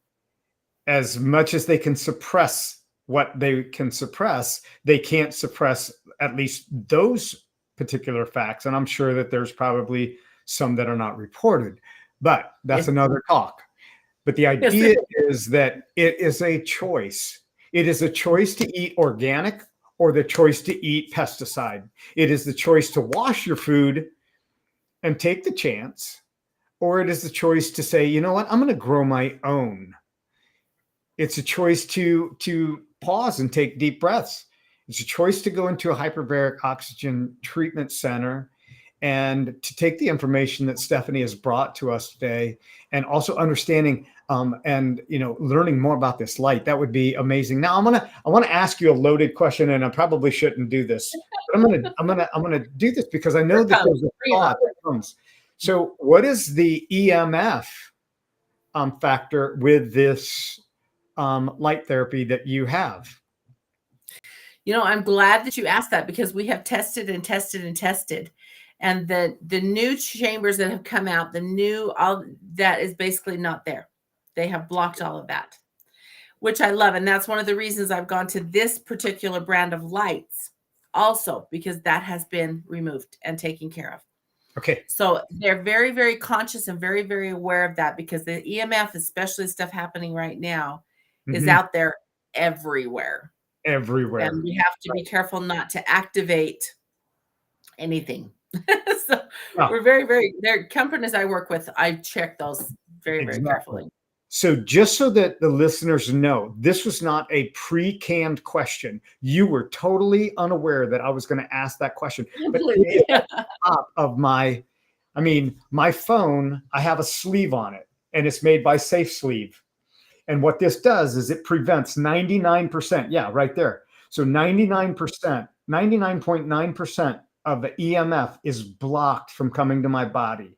as much as they can suppress what they can suppress, they can't suppress at least those particular facts. And I'm sure that there's probably some that are not reported, but that's another talk. But the idea is that it is a choice. It is a choice to eat organic or the choice to eat pesticide. It is the choice to wash your food and take the chance, or it is the choice to say, you know what, I'm going to grow my own. It's a choice to pause and take deep breaths. It's a choice to go into a hyperbaric oxygen treatment center and to take the information that Stephanie has brought to us today, and also understanding and learning more about this light. That would be amazing. Now I want to ask you a loaded question, and I probably shouldn't do this, but I'm gonna do this because I know that there's a thought that comes. So what is the EMF factor with this light therapy that you have? I'm glad that you asked that, because we have tested and tested and tested. And the new chambers that have come out, all that is basically not there. They have blocked all of that, which I love. And that's one of the reasons I've gone to this particular brand of lights also, because that has been removed and taken care of. Okay. So they're very, very conscious and very, very aware of that, because the EMF, especially stuff happening right now, is out there everywhere. Everywhere. And we have to be careful not to activate anything. So we're very, very, there are companies I work with, I check those very, very carefully. So just so that the listeners know, this was not a pre-canned question. You were totally unaware that I was going to ask that question. But at the top of my phone, I have a sleeve on it, and it's made by Safe Sleeve. And what this does is it prevents 99%. Yeah, right there. So 99%, 99.9% of the EMF is blocked from coming to my body.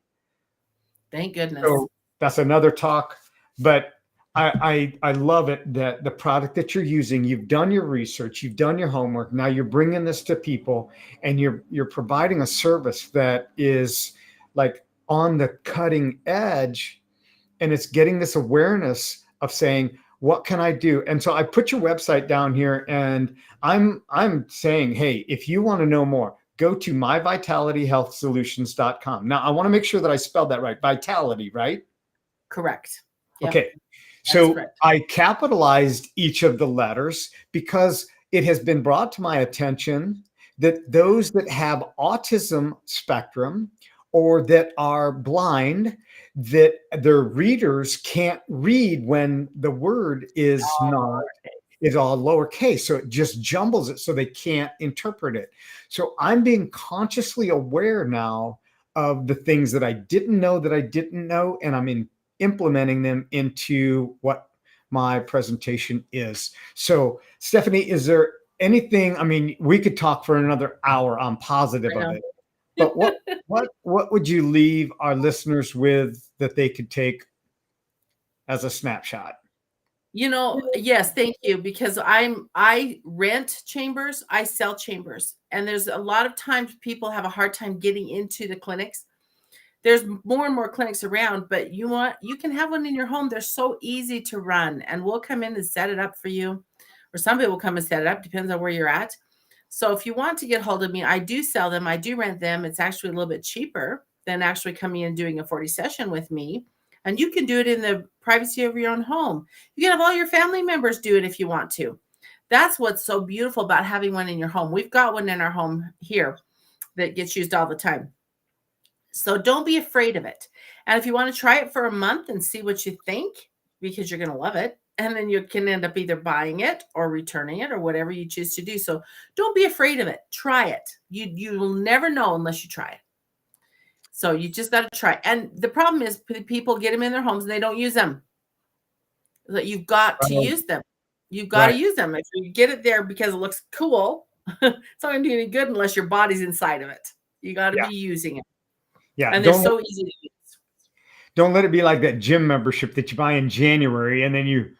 Thank goodness. So that's another talk. But I love it that the product that you're using, you've done your research, you've done your homework. Now you're bringing this to people, and you're providing a service that is like on the cutting edge, and it's getting this awareness of saying, what can I do? And so I put your website down here, and I'm saying, hey, if you want to know more, go to myvitalityhealthsolutions.com. Now I want to make sure that I spelled that right. Vitality, right? Correct. Yep. Okay. So I capitalized each of the letters because it has been brought to my attention that those that have autism spectrum or that are blind, that their readers can't read when the word is all lowercase. So it just jumbles it so they can't interpret it. So I'm being consciously aware now of the things that I didn't know, and I'm implementing them into what my presentation is. So Stephanie, is there anything, we could talk for another hour, I'm positive of it. But what would you leave our listeners with that they could take as a snapshot? Yes, thank you. Because I rent chambers, I sell chambers. And there's a lot of times people have a hard time getting into the clinics. There's more and more clinics around, but you can have one in your home. They're so easy to run, and we'll come in and set it up for you. Or some people come and set it up, depends on where you're at. So if you want to get hold of me, I do sell them. I do rent them. It's actually a little bit cheaper than actually coming in and doing a 40 session with me. And you can do it in the privacy of your own home. You can have all your family members do it if you want to. That's what's so beautiful about having one in your home. We've got one in our home here that gets used all the time. So don't be afraid of it. And if you want to try it for a month and see what you think, because you're going to love it, and then you can end up either buying it or returning it or whatever you choose to do. So don't be afraid of it. Try it. You will never know unless you try it. So you just got to try. And the problem is people get them in their homes and they don't use them. You've got to use them. You've got to use them. If you get it there because it looks cool, it's not going to do any good unless your body's inside of it. You got to be using it. Yeah. And they're so easy to use. Don't let it be like that gym membership that you buy in January and then you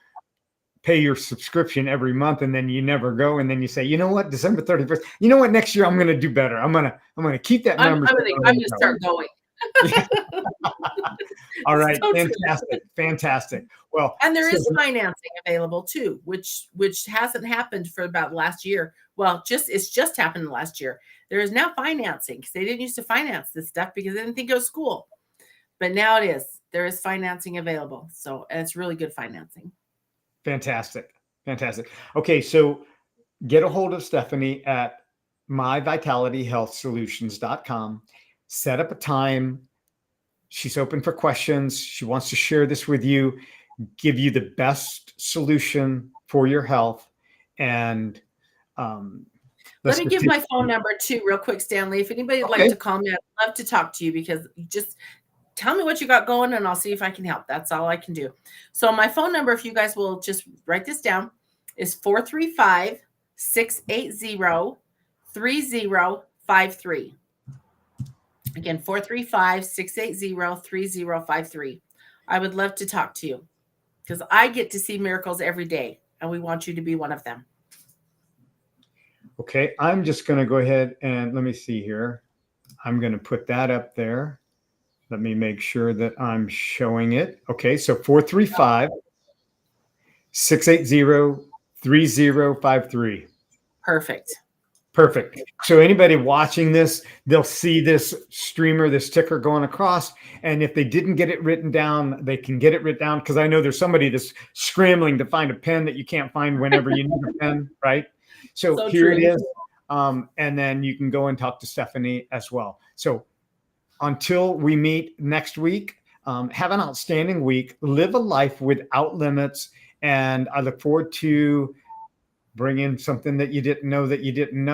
pay your subscription every month and then you never go. And then you say, you know what, December 31st, you know what, next year I'm going to do better. I'm going to keep that membership. I'm going to start going. All right. So fantastic. Well, and there is financing available too, which hasn't happened for about last year. Well, it's just happened last year. There is now financing because they didn't used to finance this stuff because they didn't think it was cool. But now it is. There is financing available. So, and it's really good financing. Fantastic. Okay, so get a hold of Stephanie at myvitalityhealthsolutions.com. Set up a time. She's open for questions. She wants to share this with you, give you the best solution for your health. And Let me give my phone number too, real quick, Stanley. If anybody would like to call me, I'd love to talk to you, because just tell me what you got going and I'll see if I can help. That's all I can do. So my phone number, if you guys will just write this down, is 435-680-3053. Again, 435-680-3053. I would love to talk to you, because I get to see miracles every day, and we want you to be one of them. Okay, I'm just going to go ahead and let me see here. I'm going to put that up there. Let me make sure that I'm showing it. Okay, so 435-680-3053. Perfect. Perfect. So anybody watching this, they'll see this streamer, this ticker going across. And if they didn't get it written down, they can get it written down, because I know there's somebody that's scrambling to find a pen that you can't find whenever you need a pen, right? So here it is. And then you can go and talk to Stephanie as well. So until we meet next week, have an outstanding week. Live a life without limits. And I look forward to bringing something that you didn't know that you didn't know.